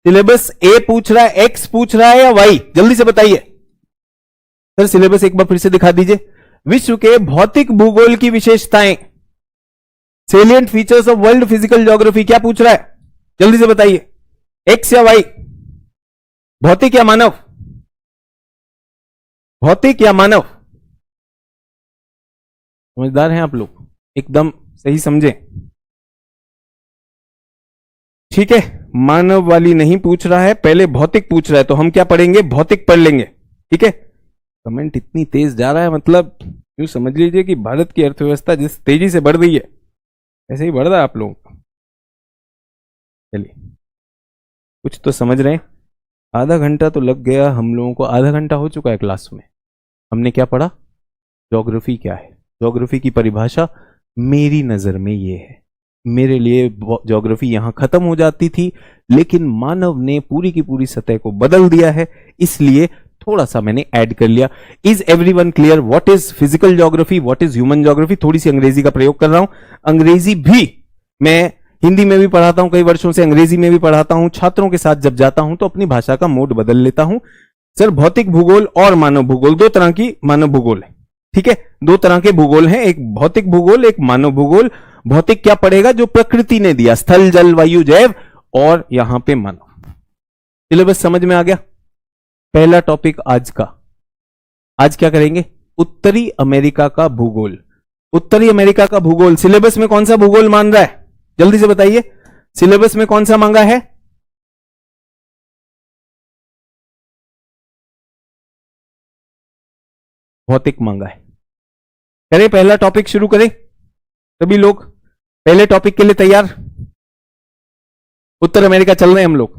सिलेबस ए पूछ रहा है, एक्स पूछ रहा है, या वाई? जल्दी से बताइए सर। सिलेबस एक बार फिर से दिखा दीजिए। विश्व के भौतिक भूगोल की विशेषताएं, salient features of world physical geography, क्या पूछ रहा है? जल्दी से बताइए, एक्स या वाई? भौतिक या मानव? भौतिक या मानव? समझदार हैं आप लोग, एकदम सही समझे। ठीक है, मानव वाली नहीं पूछ रहा है, पहले भौतिक पूछ रहा है, तो हम क्या पढ़ेंगे, भौतिक पढ़ लेंगे। ठीक है, कमेंट इतनी तेज जा रहा है, मतलब यूं समझ लीजिए कि भारत की अर्थव्यवस्था जिस तेजी से बढ़ रही है ऐसे ही बढ़ रहा है आप लोगों का। चलिए, कुछ तो समझ रहे हैं। आधा घंटा तो लग गया हम लोगों को, आधा घंटा हो चुका है क्लास में। हमने क्या पढ़ा, ज्योग्राफी क्या है, ज्योग्राफी की परिभाषा मेरी नजर में ये है। मेरे लिए ज्योग्राफी यहां खत्म हो जाती थी, लेकिन मानव ने पूरी की पूरी सतह को बदल दिया है, इसलिए थोड़ा सा मैंने ऐड कर लिया। Is everyone clear what is physical geography, what is human geography? थोड़ी सी अंग्रेजी का प्रयोग कर रहा हूं। अंग्रेजी भी मैं हिंदी में भी पढ़ाता हूं, कई वर्षों से अंग्रेजी में भी पढ़ाता हूं। छात्रों के साथ जब जाता हूं तो अपनी भाषा का मोड बदल लेता हूं। सर, भौतिक भूगोल और मानव भूगोल, दो तरह की मानव भूगोल है। ठीक है, दो तरह के भूगोल हैं, एक भौतिक भूगोल, एक मानव भूगोल। भौतिक क्या पड़ेगा, जो प्रकृति ने दिया, स्थल जल वायु जैव, और यहां पे मानव। सिलेबस समझ में आ गया? पहला टॉपिक आज का, आज क्या करेंगे, उत्तरी अमेरिका का भूगोल। उत्तरी अमेरिका का भूगोल सिलेबस में कौन सा भूगोल मान रहा है, जल्दी से बताइए, सिलेबस में कौन सा मांगा है? भौतिक मांगा है। करें, पहला टॉपिक शुरू करें सभी लोग, पहले टॉपिक के लिए तैयार? उत्तर अमेरिका चल रहे हैं हम लोग,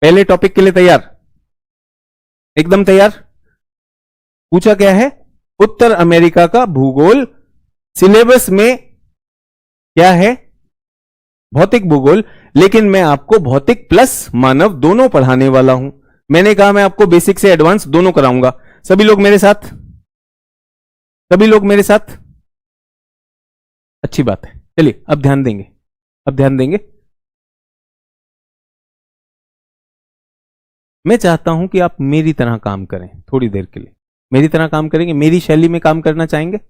पहले टॉपिक के लिए तैयार, एकदम तैयार? पूछा क्या है, उत्तर अमेरिका का भूगोल। सिलेबस में क्या है, भौतिक भूगोल, लेकिन मैं आपको भौतिक प्लस मानव दोनों पढ़ाने वाला हूं। मैंने कहा मैं आपको बेसिक से एडवांस दोनों कराऊंगा। सभी लोग मेरे साथ, सभी लोग मेरे साथ, अच्छी बात है। चलिए अब ध्यान देंगे, अब ध्यान देंगे। मैं चाहता हूं कि आप मेरी तरह काम करें, थोड़ी देर के लिए मेरी तरह काम करेंगे, मेरी शैली में काम करना चाहेंगे,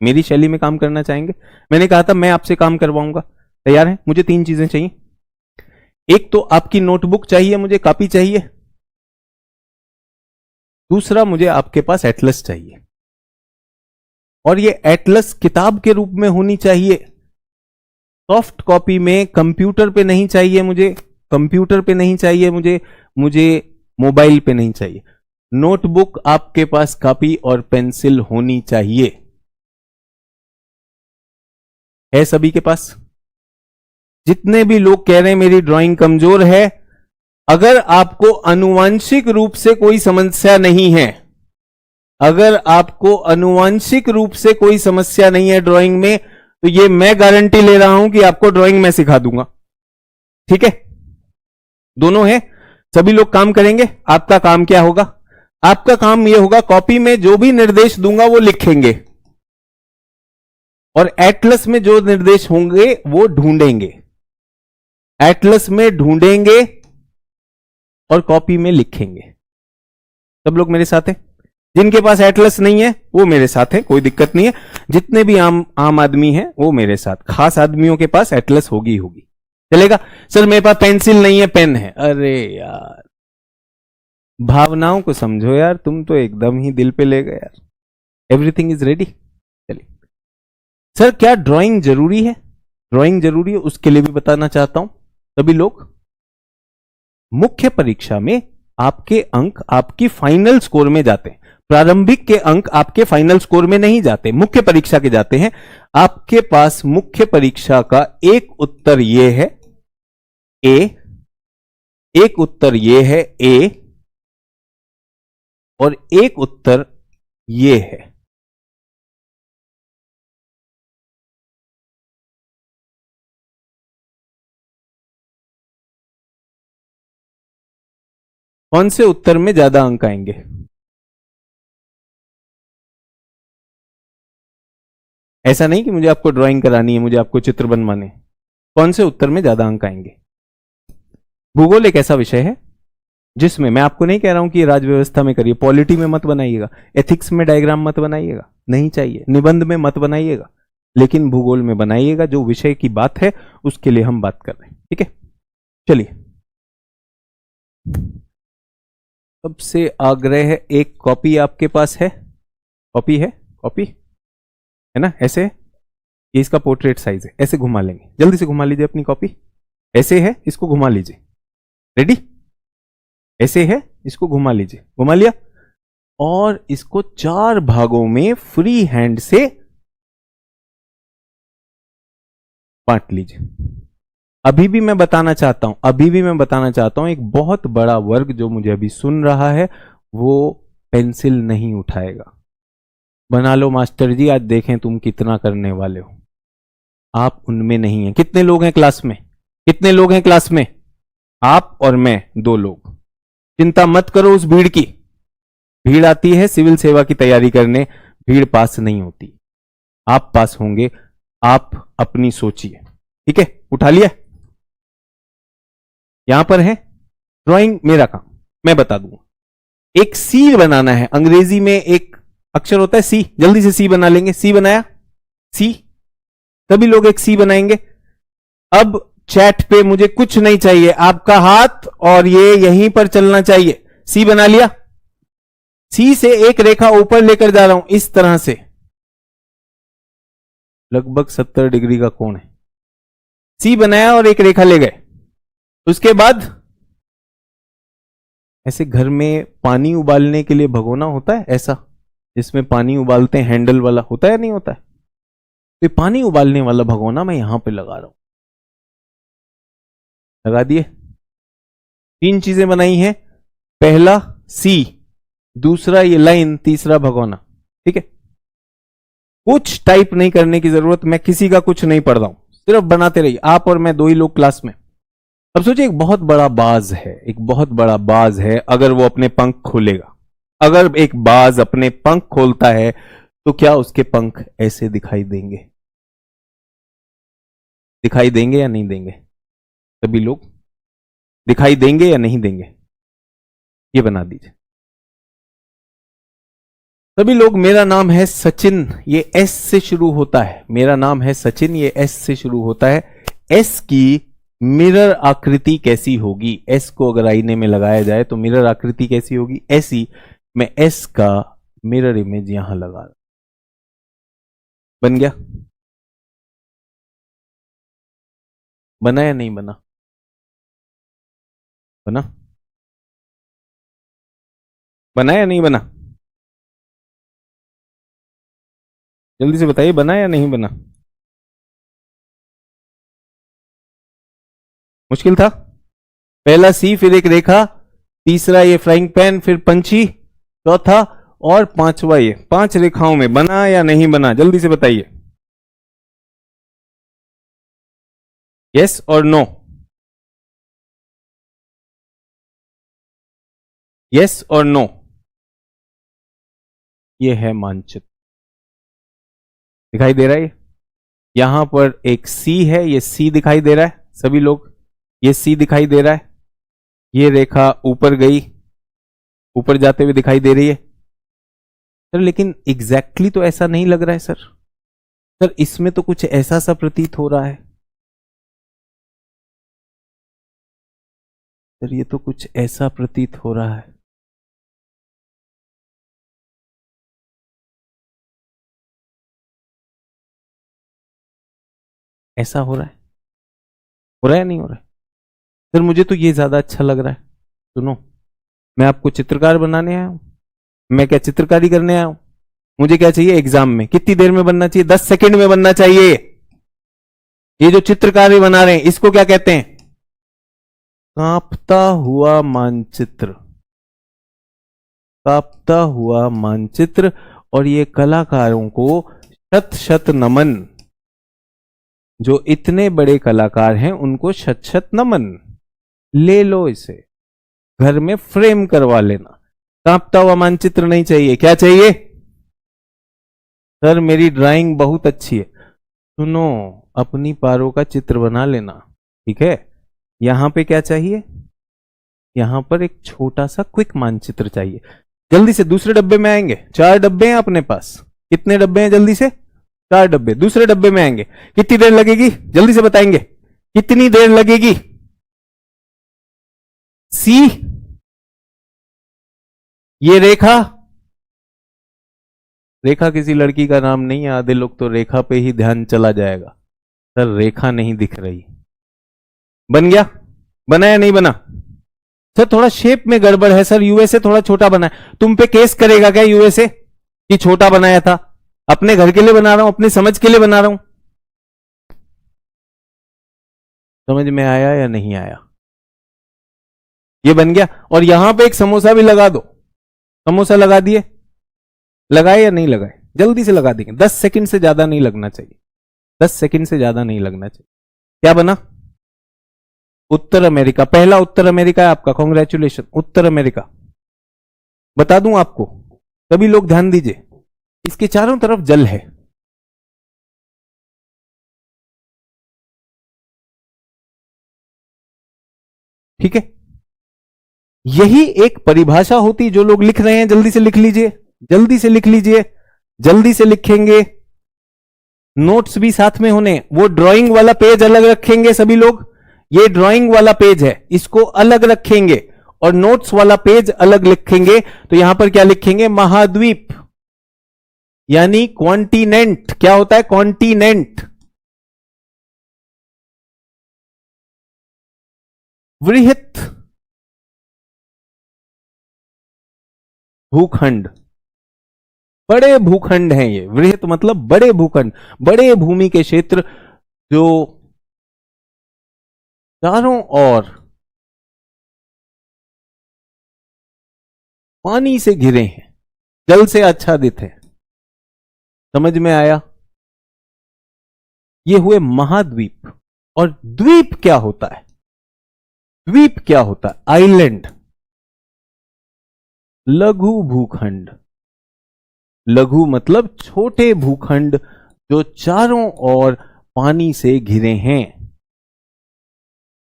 मेरी शैली में काम करना चाहेंगे। मैंने कहा था मैं आपसे काम करवाऊंगा, तैयार है? मुझे तीन चीजें चाहिए, एक तो आपकी नोटबुक चाहिए, मुझे कॉपी चाहिए, दूसरा मुझे आपके पास एटलस चाहिए, और ये एटलस किताब के रूप में होनी चाहिए, सॉफ्ट कॉपी में, कंप्यूटर पे नहीं चाहिए मुझे, कंप्यूटर पे नहीं चाहिए मुझे, मुझे मोबाइल पे नहीं चाहिए। नोटबुक आपके पास कॉपी और पेंसिल होनी चाहिए, है सभी के पास? जितने भी लोग कह रहे हैं मेरी ड्राइंग कमजोर है, अगर आपको अनुवांशिक रूप से कोई समस्या नहीं है, अगर आपको अनुवांशिक रूप से कोई समस्या नहीं है ड्राइंग में, तो ये मैं गारंटी ले रहा हूं कि आपको ड्राइंग मैं सिखा दूंगा। ठीक है, दोनों है, सभी लोग काम करेंगे। आपका काम क्या होगा, आपका काम यह होगा, कॉपी में जो भी निर्देश दूंगा वो लिखेंगे, और एटलस में जो निर्देश होंगे वो ढूंढेंगे, एटलस में ढूंढेंगे और कॉपी में लिखेंगे। सब लोग मेरे साथ हैं? जिनके पास एटलस नहीं है वो मेरे साथ है, कोई दिक्कत नहीं है। जितने भी आम आदमी हैं वो मेरे साथ, खास आदमियों के पास एटलस होगी होगी, चलेगा? सर मेरे पास पेंसिल नहीं है, पेन है। अरे यार, भावनाओं को समझो यार, तुम तो एकदम ही दिल पे ले गए यार। Everything is ready. चलिए सर, क्या ड्राइंग जरूरी है? ड्राइंग जरूरी है, उसके लिए भी बताना चाहता हूं। सभी लोग, मुख्य परीक्षा में आपके अंक आपकी फाइनल स्कोर में जाते हैं, प्रारंभिक के अंक आपके फाइनल स्कोर में नहीं जाते, मुख्य परीक्षा के जाते हैं। आपके पास मुख्य परीक्षा का एक उत्तर यह है ए, एक उत्तर यह है ए, और एक उत्तर यह है। कौन से उत्तर में ज्यादा अंक आएंगे? ऐसा नहीं कि मुझे आपको ड्राइंग करानी है, मुझे आपको चित्र बनवाने, कौन से उत्तर में ज्यादा अंक आएंगे? भूगोल एक ऐसा विषय है जिसमें, मैं आपको नहीं कह रहा हूं कि राज व्यवस्था में करिए, पॉलिटी में मत बनाइएगा, एथिक्स में डायग्राम मत बनाइएगा, नहीं चाहिए, निबंध में मत बनाइएगा, लेकिन भूगोल में बनाइएगा। जो विषय की बात है उसके लिए हम बात कर रहे हैं, ठीक है? चलिए, सबसे आग्रह है, एक कॉपी आपके पास है? कॉपी है? कॉपी है ना? ऐसे, ये इसका पोर्ट्रेट साइज है, ऐसे घुमा लेंगे, जल्दी से घुमा लीजिए अपनी कॉपी। ऐसे है, इसको घुमा लीजिए। रेडी? ऐसे है, इसको घुमा लीजिए। घुमा लिया और इसको 4 भागों में फ्री हैंड से बांट लीजिए। अभी भी मैं बताना चाहता हूं, एक बहुत बड़ा वर्ग जो मुझे अभी सुन रहा है वो पेंसिल नहीं उठाएगा। बना लो मास्टर जी, आज देखें तुम कितना करने वाले हो। आप उनमें नहीं हैं। कितने लोग हैं क्लास में? कितने लोग हैं क्लास में? आप और मैं, 2 लोग। चिंता मत करो उस भीड़ की। भीड़ आती है सिविल सेवा की तैयारी करने, भीड़ पास नहीं होती। आप पास होंगे, आप अपनी सोचिए। ठीक है, उठा लिया? यहां पर है ड्राइंग, मेरा काम मैं बता दूंगा। एक सी बनाना है, अंग्रेजी में एक अक्षर होता है सी, जल्दी से सी बना लेंगे। सी बनाया? सी, सभी लोग एक सी बनाएंगे। अब चैट पे मुझे कुछ नहीं चाहिए, आपका हाथ और ये यहीं पर चलना चाहिए। सी बना लिया? सी से एक रेखा ऊपर लेकर जा रहा हूं इस तरह से, लगभग 70 डिग्री का कोण है। सी बनाया और एक रेखा ले गए। उसके बाद ऐसे घर में पानी उबालने के लिए भगोना होता है ऐसा, जिसमें पानी उबालते हैं, हैंडल वाला होता है या नहीं होता है? तो पानी उबालने वाला भगोना मैं यहां पे लगा रहा हूं। लगा दिए? 3 चीजें बनाई हैं। पहला सी, दूसरा ये लाइन, तीसरा भगोना। ठीक है, कुछ टाइप नहीं करने की जरूरत, मैं किसी का कुछ नहीं पढ़ रहा हूं, सिर्फ बनाते रहिए। आप और मैं 2 ही लोग क्लास में। अब सोचिए एक बहुत बड़ा बाज है, एक बहुत बड़ा बाज है। अगर वो अपने पंख खोलेगा, अगर एक बाज अपने पंख खोलता है तो क्या उसके पंख ऐसे दिखाई देंगे? दिखाई देंगे या नहीं देंगे? सभी लोग दिखाई देंगे या नहीं देंगे? ये बना दीजिए सभी लोग। मेरा नाम है सचिन, ये एस से शुरू होता है। मेरा नाम है सचिन, ये एस से शुरू होता है। एस की मिरर आकृति कैसी होगी? एस को अगर आईने में लगाया जाए तो मिरर आकृति कैसी होगी? ऐसी। मैं एस का मिरर इमेज यहां लगा रहा हूं। बन गया? बना या नहीं बना? बना? बना या नहीं बना? जल्दी से बताइए, बना या नहीं बना? मुश्किल था? पहला सी, फिर एक रेखा, तीसरा ये फ्राइंग पैन, फिर पंछी, चौथा और पांचवा ये। 5 रेखाओं में बना या नहीं बना? जल्दी से बताइए। यस और नो? यस और नो? ये है मानचित्र, दिखाई दे रहा है? यहां पर एक सी है, ये सी दिखाई दे रहा है सभी लोग? ये सी दिखाई दे रहा है। ये रेखा ऊपर गई, ऊपर जाते हुए दिखाई दे रही है सर, लेकिन एग्जैक्टली तो ऐसा नहीं लग रहा है सर। सर इसमें तो कुछ ऐसा सा प्रतीत हो रहा है सर, ये तो कुछ ऐसा प्रतीत हो रहा है। ऐसा हो रहा है? हो रहा है नहीं हो रहा है? सर मुझे तो ये ज्यादा अच्छा लग रहा है। सुनो, मैं आपको चित्रकार बनाने आया हूं। मैं क्या चित्रकारी करने आया हूं? मुझे क्या चाहिए एग्जाम में? कितनी देर में बनना चाहिए? 10 सेकंड में बनना चाहिए। ये जो चित्रकारी बना रहे हैं इसको क्या कहते हैं? कांपता हुआ मानचित्र। कांपता हुआ मानचित्र। और ये कलाकारों को शत शत नमन। जो इतने बड़े कलाकार हैं उनको शत शत नमन। ले लो इसे, घर में फ्रेम करवा लेना। कांपता हुआ मानचित्र नहीं चाहिए, क्या चाहिए? सर मेरी ड्राइंग बहुत अच्छी है। सुनो, अपनी पारों का चित्र बना लेना, ठीक है? यहां पे क्या चाहिए? यहां पर एक छोटा सा क्विक मानचित्र चाहिए। जल्दी से दूसरे डब्बे में आएंगे। 4 डब्बे हैं अपने पास। कितने डब्बे हैं? जल्दी से 4 डब्बे। दूसरे डब्बे में आएंगे। कितनी देर लगेगी? जल्दी से बताएंगे, कितनी देर लगेगी? सी, ये रेखा। रेखा किसी लड़की का नाम नहीं है, आधे लोग तो रेखा पे ही ध्यान चला जाएगा। सर रेखा नहीं दिख रही। बन गया, बना या नहीं बना? सर थोड़ा शेप में गड़बड़ है सर, यूएसए थोड़ा छोटा बना है। तुम पे केस करेगा क्या यूएसए कि छोटा बनाया था? अपने घर के लिए बना रहा हूं, अपनी समझ के लिए बना रहा हूं। समझ में आया या नहीं आया? ये बन गया। और यहां पे एक समोसा भी लगा दो। समोसा लगा दिए, लगाए या नहीं लगाए? जल्दी से लगा देंगे, 10 सेकंड से ज्यादा नहीं लगना चाहिए, 10 सेकंड से ज्यादा नहीं लगना चाहिए। क्या बना? उत्तर अमेरिका। पहला उत्तर अमेरिका है आपका, कॉन्ग्रेचुलेशन। उत्तर अमेरिका। बता दूं आपको, सभी लोग ध्यान दीजिए, इसके चारों तरफ जल है। ठीक है, यही एक परिभाषा होती। जो लोग लिख रहे हैं जल्दी से लिख लीजिए, जल्दी से लिख लीजिए, जल्दी से लिखेंगे। नोट्स भी साथ में होने। वो ड्राइंग वाला पेज अलग रखेंगे सभी लोग, ये ड्राइंग वाला पेज है, इसको अलग रखेंगे, और नोट्स वाला पेज अलग लिखेंगे। तो यहां पर क्या लिखेंगे? महाद्वीप, यानी कॉन्टिनेंट। क्या होता है? कॉन्टिनेंट। वृहत भूखंड, बड़े भूखंड हैं ये। वृहत मतलब बड़े भूखंड, बड़े भूमि के क्षेत्र जो चारों ओर पानी से घिरे हैं, जल से आच्छादित है। समझ में आया? ये हुए महाद्वीप। और द्वीप क्या होता है? द्वीप क्या होता है? आइलैंड, लघु भूखंड। लघु मतलब छोटे भूखंड जो चारों ओर पानी से घिरे हैं।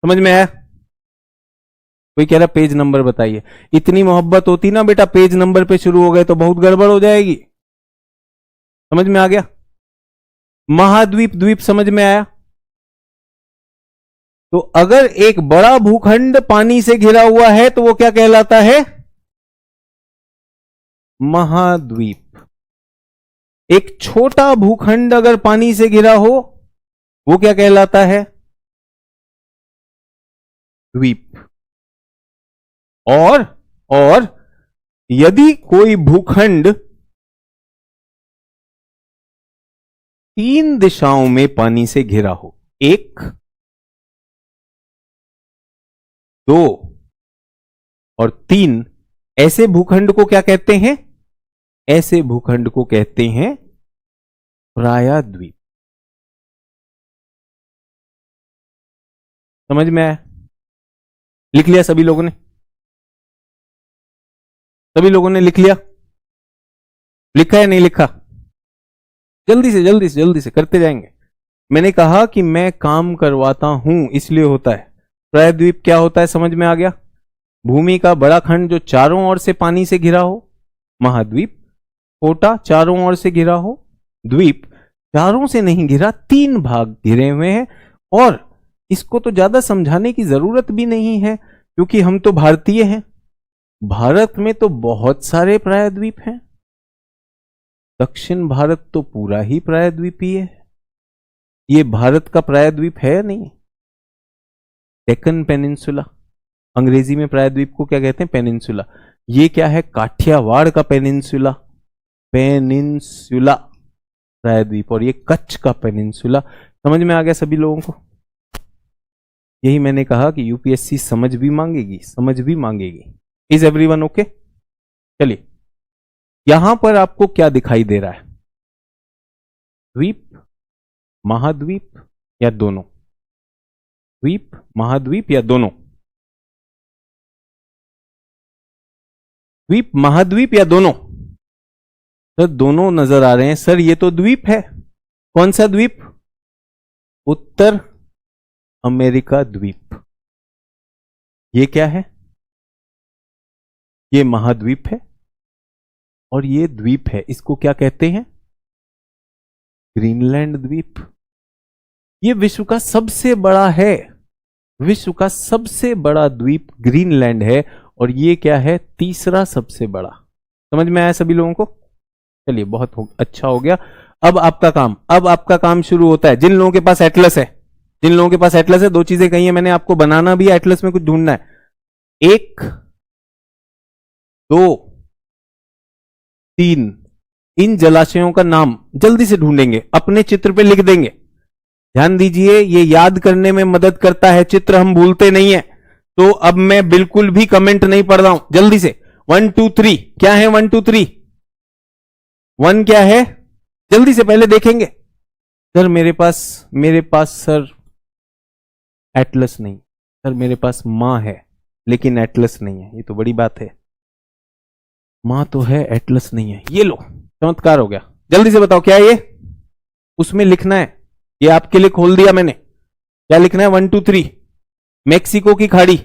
समझ में आया? कोई कह रहा पेज नंबर बताइए। इतनी मोहब्बत होती ना बेटा, पेज नंबर पे शुरू हो गए तो बहुत गड़बड़ हो जाएगी। समझ में आ गया? महाद्वीप, द्वीप समझ में आया? तो अगर एक बड़ा भूखंड पानी से घिरा हुआ है तो वो क्या कहलाता है? महाद्वीप। एक छोटा भूखंड अगर पानी से घिरा हो वो क्या कहलाता है? द्वीप। और यदि कोई भूखंड 3 दिशाओं में पानी से घिरा हो, 1, 2 और 3, ऐसे भूखंड को क्या कहते हैं? ऐसे भूखंड को कहते हैं प्रायद्वीप। समझ में आया? लिख लिया सभी लोगों ने? सभी लोगों ने लिख लिया? लिखा है नहीं लिखा? जल्दी से जल्दी से जल्दी से करते जाएंगे। मैंने कहा कि मैं काम करवाता हूं इसलिए होता है। प्रायद्वीप क्या होता है समझ में आ गया? भूमि का बड़ा खंड जो चारों ओर से पानी से घिरा हो, महाद्वीप। छोटा चारों ओर से घिरा हो, द्वीप। चारों से नहीं घिरा, 3 भाग घिरे हुए हैं। और इसको तो ज्यादा समझाने की जरूरत भी नहीं है क्योंकि हम तो भारतीय हैं। भारत में तो बहुत सारे प्रायद्वीप हैं। दक्षिण भारत तो पूरा ही प्रायद्वीपीय है। ये भारत का प्रायद्वीप है नहीं? डेक्कन पेनिनसुला, अंग्रेजी में प्रायद्वीप को क्या कहते हैं? पेनिनसुला। ये क्या है? काठियावाड़ का पेनिनसुला, पेनिनसुला प्रायद्वीप। और ये कच्छ का पेनिनसुला। समझ में आ गया सभी लोगों को? यही मैंने कहा कि यूपीएससी समझ भी मांगेगी, समझ भी मांगेगी। Is everyone okay? चलिए, यहां पर आपको क्या दिखाई दे रहा है? द्वीप, महाद्वीप या दोनों? द्वीप, महाद्वीप या दोनों? द्वीप, महाद्वीप या दोनों? सर दोनों नजर आ रहे हैं। सर ये तो द्वीप है। कौन सा द्वीप? उत्तर अमेरिका द्वीप। ये क्या है? ये महाद्वीप है और ये द्वीप है। इसको क्या कहते हैं? ग्रीनलैंड द्वीप। ये विश्व का सबसे बड़ा है। विश्व का सबसे बड़ा द्वीप ग्रीनलैंड है। और ये क्या है? तीसरा सबसे बड़ा। समझ में आया सभी लोगों को? चलिए, बहुत अच्छा हो गया। अब आपका काम शुरू होता है। जिन लोगों के पास एटलस है, जिन लोगों के पास एटलस है, दो चीजें कही है मैंने आपको, बनाना भी है, एटलस में कुछ ढूंढना है। 1 2 3 इन जलाशयों का नाम जल्दी से ढूंढेंगे, अपने चित्र पे लिख देंगे। ध्यान दीजिए, ये याद करने में मदद करता है, चित्र हम भूलते नहीं है। तो अब मैं बिल्कुल भी कमेंट नहीं पढ़ रहा हूं, जल्दी से 1 2 3 क्या है? 1 2 3 1 क्या है? जल्दी से पहले देखेंगे। सर मेरे पास सर एटलस नहीं। सर मेरे पास मां है लेकिन एटलस नहीं है। ये तो बड़ी बात है, मां तो है एटलस नहीं है। ये लो, चमत्कार हो गया। जल्दी से बताओ क्या है ये? उसमें लिखना है, ये आपके लिए खोल दिया मैंने। क्या लिखना है? 1 2 3 मेक्सिको की खाड़ी,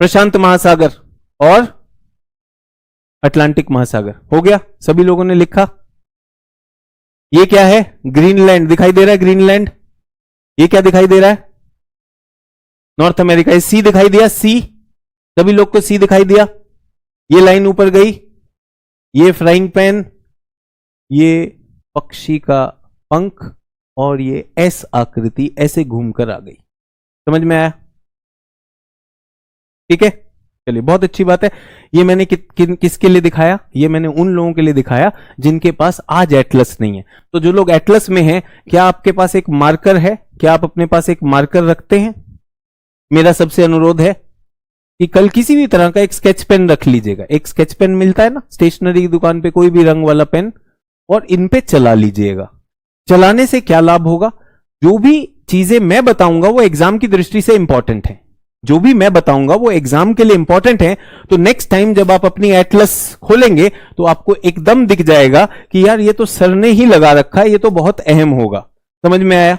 प्रशांत महासागर और अटलांटिक महासागर। हो गया, सभी लोगों ने लिखा। ये क्या है? ग्रीनलैंड दिखाई दे रहा है, ग्रीनलैंड। ये क्या दिखाई दे रहा है? North America. ये सी दिखाई दिया, सी, सभी लोग को सी दिखाई दिया। ये लाइन ऊपर गई, ये फ्राइंग पैन, ये पक्षी का पंख और ये एस आकृति ऐसे घूमकर आ गई। समझ में आया? ठीक है, चलिए बहुत अच्छी बात है। ये मैंने किसके लिए दिखाया? ये मैंने उन लोगों के लिए दिखाया जिनके पास आज एटलस नहीं है। तो जो लोग एटलस में हैं, क्या आपके पास एक मार्कर है? क्या आप अपने पास एक मार्कर रखते हैं? मेरा सबसे अनुरोध है कि कल किसी भी तरह का एक स्केच पेन रख लीजिएगा। एक स्केच पेन मिलता है ना स्टेशनरी की दुकान पे, कोई भी रंग वाला पेन, और इन पे चला लीजिएगा। चलाने से क्या लाभ होगा? जो भी चीजें मैं बताऊंगा वो एग्जाम की दृष्टि से इंपॉर्टेंट है। जो भी मैं बताऊंगा वो एग्जाम के लिए इंपॉर्टेंट है। तो नेक्स्ट टाइम जब आप अपनी एटलस खोलेंगे तो आपको एकदम दिख जाएगा कि यार ये तो सर ने ही लगा रखा है, ये तो बहुत अहम होगा। समझ में आया?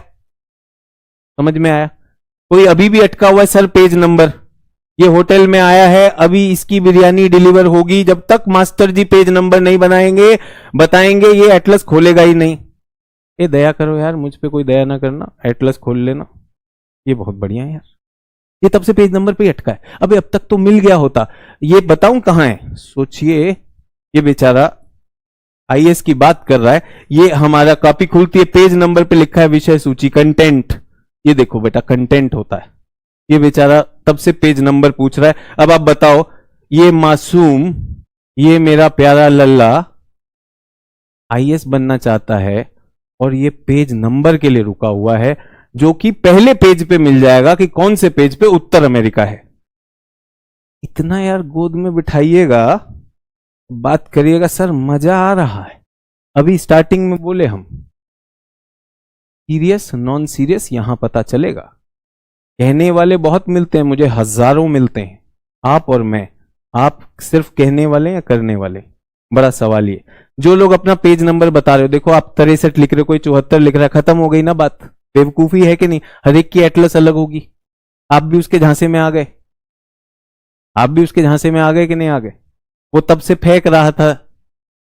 समझ में आया? कोई अभी भी अटका हुआ है सर पेज नंबर, ये होटल में आया है, अभी इसकी बिरयानी डिलीवर होगी, जब तक मास्टर जी पेज नंबर नहीं बनाएंगे बताएंगे ये एटलस खोलेगा ही नहीं। ये दया करो यार, मुझ पे कोई दया ना करना, एटलस खोल लेना, ये बहुत बढ़िया है यार। ये तब से पेज नंबर पे ही अटका है। अबे अब तक तो मिल गया होता। ये बताऊं कहां है? सोचिए, ये बेचारा आईएएस की बात कर रहा है, ये हमारा कॉपी खुलती है, पेज नंबर पे लिखा है विषय सूची कंटेंट। ये देखो बेटा, कंटेंट होता है। ये बेचारा तब से पेज नंबर पूछ रहा है। अब आप बताओ, ये मासूम, ये मेरा प्यारा लल्ला आईएएस बनना चाहता है और ये पेज नंबर के लिए रुका हुआ है, जो कि पहले पेज पे मिल जाएगा कि कौन से पेज पे उत्तर अमेरिका है। इतना यार गोद में बिठाइएगा, बात करिएगा, सर मजा आ रहा है। अभी स्टार्टिंग में बोले हम, सीरियस नॉन सीरियस यहां पता चलेगा। कहने वाले बहुत मिलते हैं, मुझे हजारों मिलते हैं, आप और मैं। आप सिर्फ कहने वाले या करने वाले? बड़ा सवाल ये। जो लोग अपना पेज नंबर बता रहे हो, देखो आप 63 लिख रहे हो, कोई 74 लिख रहा है, खत्म हो गई ना बात। बेवकूफी है कि नहीं? हर एक की एटलस अलग होगी। आप भी उसके झांसे में आ गए, आप भी उसके झांसे में आ गए कि नहीं आ गए? वो तब से फेंक रहा था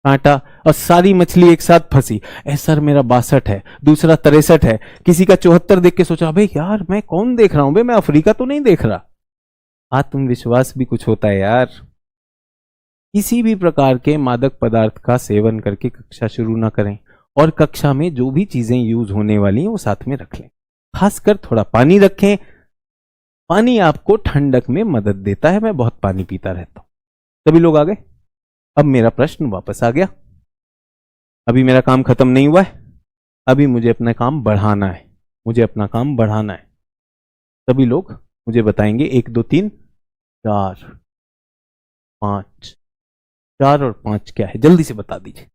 कांटा और सारी मछली एक साथ फंसी। सर मेरा 62 है, दूसरा 63 है, किसी का 74 देख के सोचा भाई यार मैं कौन देख रहा हूं, भाई मैं अफ्रीका तो नहीं देख रहा। आत्मविश्वास भी कुछ होता है यार। किसी भी प्रकार के मादक पदार्थ का सेवन करके कक्षा शुरू ना करें, और कक्षा में जो भी चीजें यूज होने वाली हैं वो साथ में रख लें। खासकर थोड़ा पानी रखें, पानी आपको ठंडक में मदद देता है। मैं बहुत पानी पीता रहता हूं। सभी लोग आ गए? अब मेरा प्रश्न वापस आ गया। अभी मेरा काम खत्म नहीं हुआ है, अभी मुझे अपना काम बढ़ाना है, मुझे अपना काम बढ़ाना है। सभी लोग मुझे बताएंगे 1 2 3 4 5। 4 और 5 क्या है? जल्दी से बता दीजिए।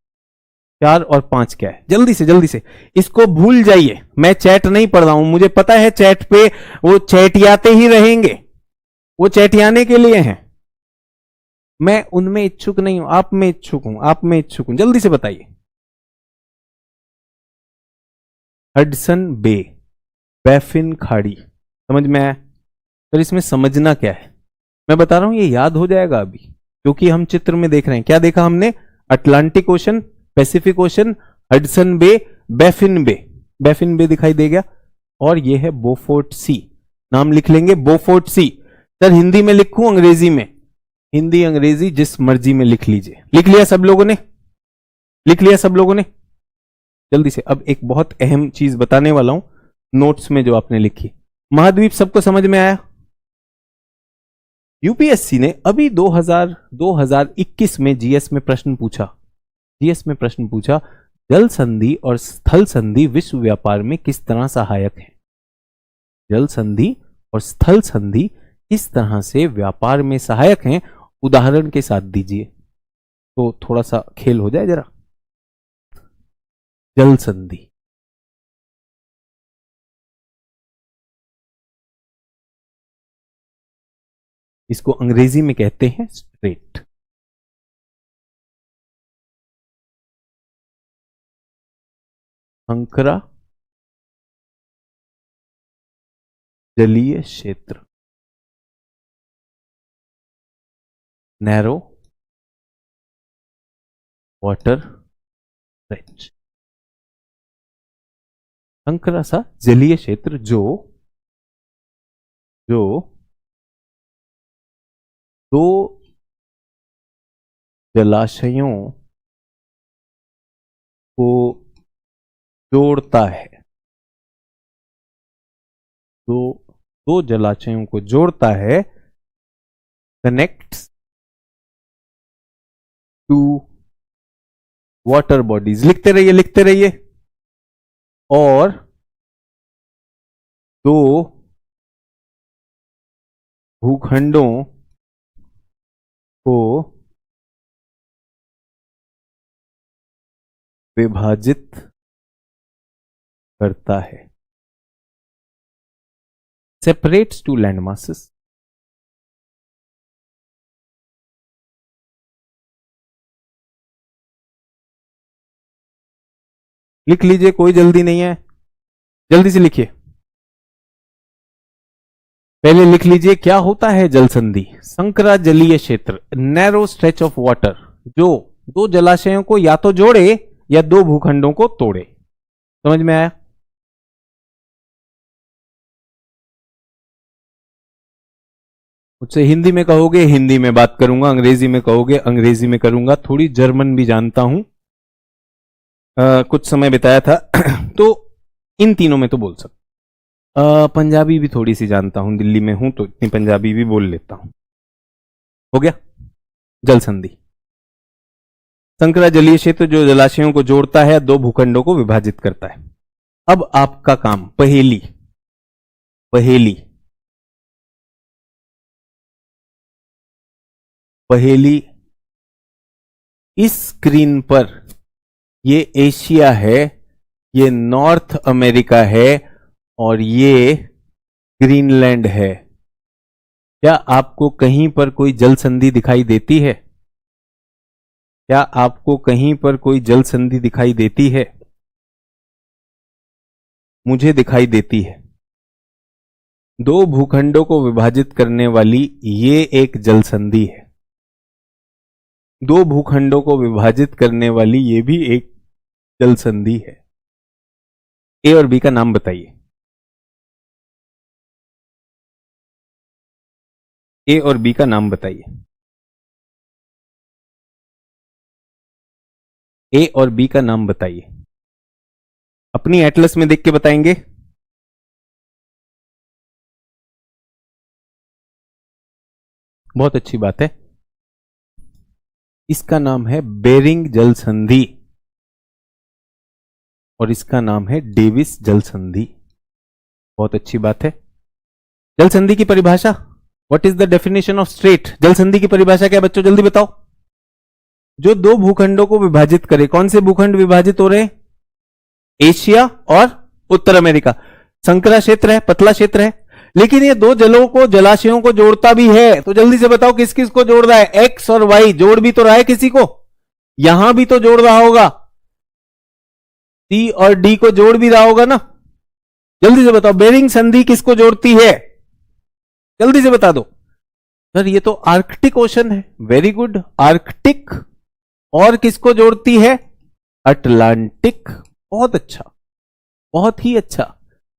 4 और 5 क्या है? जल्दी से जल्दी से। इसको भूल जाइए, मैं चैट नहीं पढ़ रहा हूं, मुझे पता है चैट पे वो चैटियाते ही रहेंगे, वो चैटियाने के लिए हैं। मैं उनमें इच्छुक नहीं हूं, आप में इच्छुक हूं, आप में इच्छुक हूं। जल्दी से बताइए। हडसन बे, बैफिन खाड़ी, समझ में आया? तो इसमें समझना क्या है मैं बता रहा हूं, ये याद हो जाएगा अभी, क्योंकि हम चित्र में देख रहे हैं। क्या देखा हमने? Atlantic Ocean, Pacific Ocean, Hudson Bay, Baffin Bay. Baffin Bay दिखाई दे गया, और ये है बोफोर्ट सी। नाम लिख लेंगे, बोफोर्ट सी। सर हिंदी में लिखूं अंग्रेजी में? हिंदी अंग्रेजी जिस मर्जी में लिख लीजिए। लिख लिया सब लोगों ने? लिख लिया सब लोगों ने? जल्दी से। अब एक बहुत अहम चीज बताने वाला हूं, नोट्स में जो आपने लिखी। महाद्वीप सबको समझ में आया? यूपीएससी ने अभी 2021 में जीएस में प्रश्न पूछा, जल संधि और स्थल संधि विश्व व्यापार में किस तरह सहायक है? जल संधि और स्थल संधि किस तरह से व्यापार में सहायक हैं, उदाहरण के साथ दीजिए, तो थोड़ा सा खेल हो जाए जरा। जल संधि, इसको अंग्रेजी में कहते हैं स्ट्रेट। अंकरा जलीय क्षेत्र, नैरो वाटर स्ट्रेच। अंकरा सा जलीय क्षेत्र जो दो जलाशयों को जोड़ता है, दो जलाशयों को जोड़ता है, कनेक्ट्स टू वाटर बॉडीज। लिखते रहिए। और दो भूखंडों को विभाजित करता है, सेपरेट्स टू लैंड मासेस। लिख लीजिए, कोई जल्दी नहीं है, जल्दी से लिखिए। पहले लिख लीजिए क्या होता है जल संधि। संकरा जलीय क्षेत्र, नैरो स्ट्रेच ऑफ वाटर, जो दो जलाशयों को या तो जोड़े या दो भूखंडों को तोड़े। समझ में आया? मुझसे हिंदी में कहोगे हिंदी में बात करूंगा, अंग्रेजी में कहोगे अंग्रेजी में करूंगा, थोड़ी जर्मन भी जानता हूं, कुछ समय बिताया था तो इन तीनों में तो बोल सकता। पंजाबी भी थोड़ी सी जानता हूं, दिल्ली में हूं तो इतनी पंजाबी भी बोल लेता हूं। हो गया? जल संधि, संकरा जलीय क्षेत्र जो जलाशयों को जोड़ता है, दो भूखंडों को विभाजित करता है। अब आपका काम, पहेली। इस स्क्रीन पर ये एशिया है, ये नॉर्थ अमेरिका है और ये ग्रीनलैंड है। क्या आपको कहीं पर कोई जल संधि दिखाई देती है? क्या आपको कहीं पर कोई जल संधि दिखाई देती है? मुझे दिखाई देती है। दो भूखंडों को विभाजित करने वाली ये एक जल संधि है, दो भूखंडों को विभाजित करने वाली ये भी एक जल संधि है। ए और बी का नाम बताइए। ए और बी का नाम बताइए। ए और बी का नाम बताइए। अपनी एटलस में देख के बताएंगे। बहुत अच्छी बात है। इसका नाम है बेरिंग जल संधि और इसका नाम है डेविस जल संधि। बहुत अच्छी बात है। जल संधि की परिभाषा, what is the definition of straight? जल संधि की परिभाषा क्या बच्चों, जल्दी बताओ। जो दो भूखंडों को विभाजित करे। कौन से भूखंड विभाजित हो रहे हैं? एशिया और उत्तर अमेरिका। संकरा क्षेत्र है, पतला क्षेत्र है, लेकिन ये दो जलों को, जलाशयों को जोड़ता भी है। तो जल्दी से बताओ किस किस को जोड़ रहा है? एक्स और वाई जोड़ भी तो रहा है किसी को, यहां भी तो जोड़ रहा होगा, सी और डी को जोड़ भी रहा होगा ना। जल्दी से बताओ बेरिंग संधि किसको जोड़ती है? जल्दी से बता दो सर। ये तो आर्कटिक ओशन है। Very good, Arctic. और किसको जोड़ती है? अटलांटिक। बहुत अच्छा, बहुत ही अच्छा।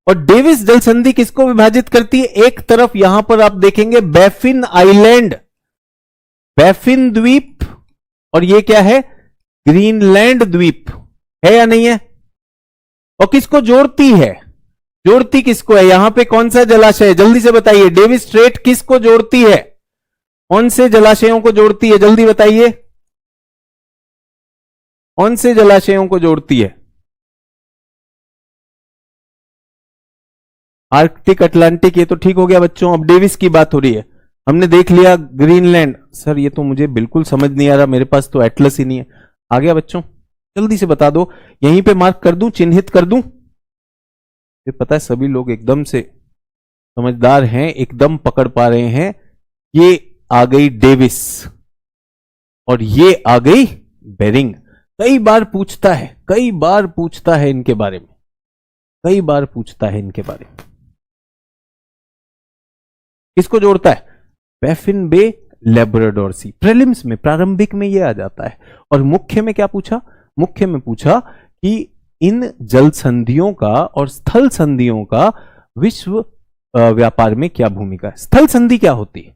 और डेविस जल संधि किसको विभाजित करती है? एक तरफ यहां पर आप देखेंगे बैफिन आइलैंड, बैफिन द्वीप, और ये क्या है? ग्रीनलैंड द्वीप है या नहीं है? और किसको जोड़ती है? जोड़ती किसको है? यहां पे कौन सा जलाशय है? जल्दी से बताइए। डेविस स्ट्रेट किसको जोड़ती है? कौन से जलाशयों को जोड़ती है? जल्दी बताइए, कौन से जलाशयों को जोड़ती है? आर्कटिक, अटलांटिक, ये तो ठीक हो गया बच्चों। अब डेविस की बात हो रही है। हमने देख लिया ग्रीनलैंड। सर ये तो मुझे बिल्कुल समझ नहीं आ रहा, मेरे पास तो एटलस ही नहीं है। आ गया बच्चों? जल्दी से बता दो। यहीं पे मार्क कर दूं, चिन्हित कर दूं? ये पता है सभी लोग एकदम से समझदार हैं, एकदम पकड़ पा रहे हैं। ये आ गई डेविस और ये आ गई बेरिंग। कई बार पूछता है, कई बार पूछता है इनके बारे में, कई बार पूछता है इनके बारे में। किसको जोड़ता है? बैफिन बे, लेब्राडोर सी। प्रीलिम्स में, प्रारंभिक में ये आ जाता है। और मुख्य में क्या पूछा? मुख्य में पूछा कि इन जल संधियों का और स्थल संधियों का विश्व व्यापार में क्या भूमिका है। स्थल संधि क्या होती है?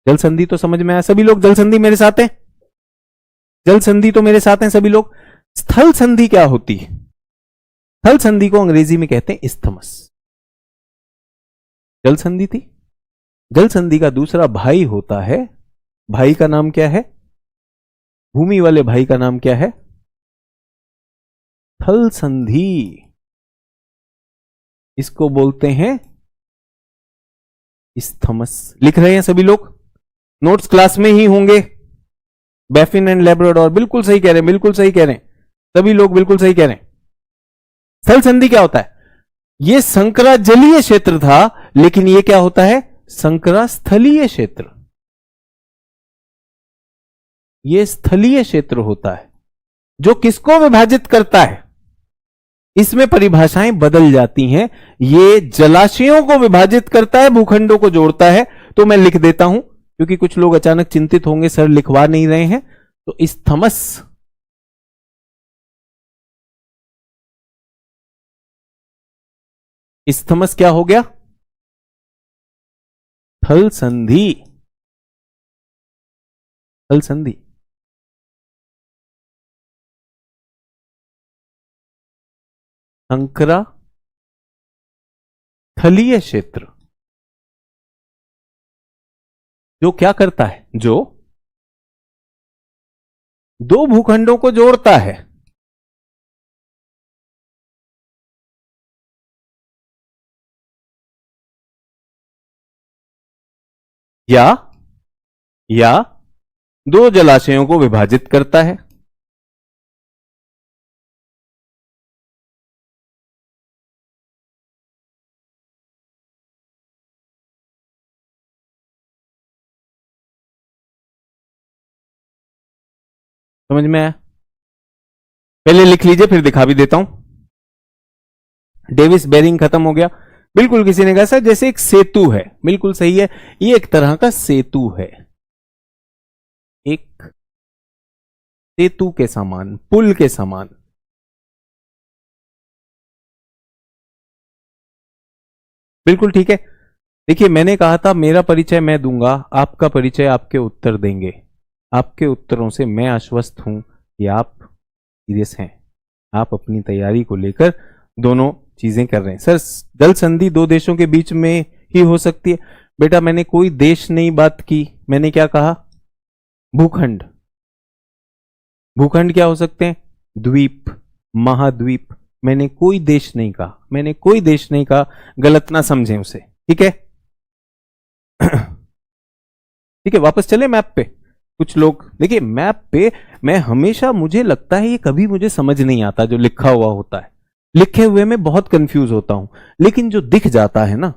जल संधि तो समझ में आया सभी लोग? जल संधि मेरे साथ हैं? जल संधि तो मेरे साथ हैं सभी लोग? स्थल संधि क्या होती है? स्थल संधि को अंग्रेजी में कहते हैं इस्थमस। जल संधि थी। जल संधि का दूसरा भाई होता है, भाई का नाम क्या है? भूमि वाले भाई का नाम क्या है? स्थल संधि। इसको बोलते हैं इस्थमस। लिख रहे हैं सभी लोग? नोट्स क्लास में ही होंगे। बैफिन एंड लेब्राडोर, बिल्कुल सही कह रहे हैं, बिल्कुल सही कह रहे हैं सभी लोग, बिल्कुल सही कह रहे हैं। स्थल संधि क्या होता है? यह संकरा जलीय क्षेत्र था, लेकिन यह क्या होता है? संकरा स्थलीय क्षेत्र। यह स्थलीय क्षेत्र होता है जो किसको विभाजित करता है? इसमें परिभाषाएं बदल जाती हैं। ये जलाशयों को विभाजित करता है, भूखंडों को जोड़ता है। तो मैं लिख देता हूं, क्योंकि कुछ लोग अचानक चिंतित होंगे, सर लिखवा नहीं रहे हैं। तो इस्थमस, इस्थमस क्या हो गया? स्थल संधि। स्थल संधि। संकरा स्थलीय क्षेत्र जो क्या करता है? जो दो भूखंडों को जोड़ता है। या दो जलाशयों को विभाजित करता है। समझ में आया? पहले लिख लीजिए, फिर दिखा भी देता हूं। डेविस बेरिंग खत्म हो गया। बिल्कुल किसी ने कहा सर जैसे एक सेतु है, बिल्कुल सही है, ये एक तरह का सेतु है, एक सेतु के समान, पुल के समान। बिल्कुल ठीक है। देखिए मैंने कहा था मेरा परिचय मैं दूंगा, आपका परिचय आपके उत्तर देंगे। आपके उत्तरों से मैं आश्वस्त हूं कि आप सीरियस हैं, आप अपनी तैयारी को लेकर दोनों चीजें कर रहे हैं। सर जल संधि दो देशों के बीच में ही हो सकती है। बेटा मैंने कोई देश नहीं बात की, मैंने क्या कहा? भूखंड। भूखंड क्या हो सकते हैं? द्वीप, महाद्वीप। मैंने कोई देश नहीं कहा, मैंने कोई देश नहीं कहा, गलत ना समझें उसे, ठीक है? ठीक है, वापस चले मैप पे। कुछ लोग देखिए मैप पे, मैं हमेशा, मुझे लगता है ये कभी मुझे समझ नहीं आता जो लिखा हुआ होता है, लिखे हुए में बहुत कंफ्यूज होता हूं, लेकिन जो दिख जाता है ना,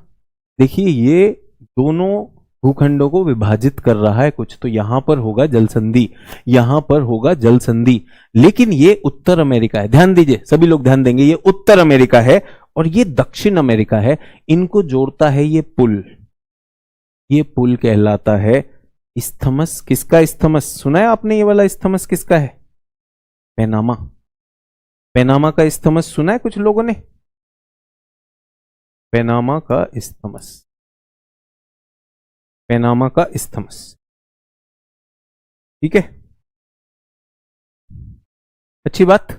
देखिए ये दोनों भूखंडों को विभाजित कर रहा है कुछ, तो यहां पर होगा जल संधि, यहां पर होगा जल संधि। लेकिन ये उत्तर अमेरिका है, ध्यान दीजिए सभी लोग ध्यान देंगे, ये उत्तर अमेरिका है और ये दक्षिण अमेरिका है। इनको जोड़ता है ये पुल, ये पुल कहलाता है इस्थमस। किसका इस्थमस? सुना है आपने ये वाला इस्थमस किसका है? पैनामा। पैनामा का इस्थमस सुना है कुछ लोगों ने? पैनामा का इस्थमस, पैनामा का इस्थमस, ठीक है, अच्छी बात।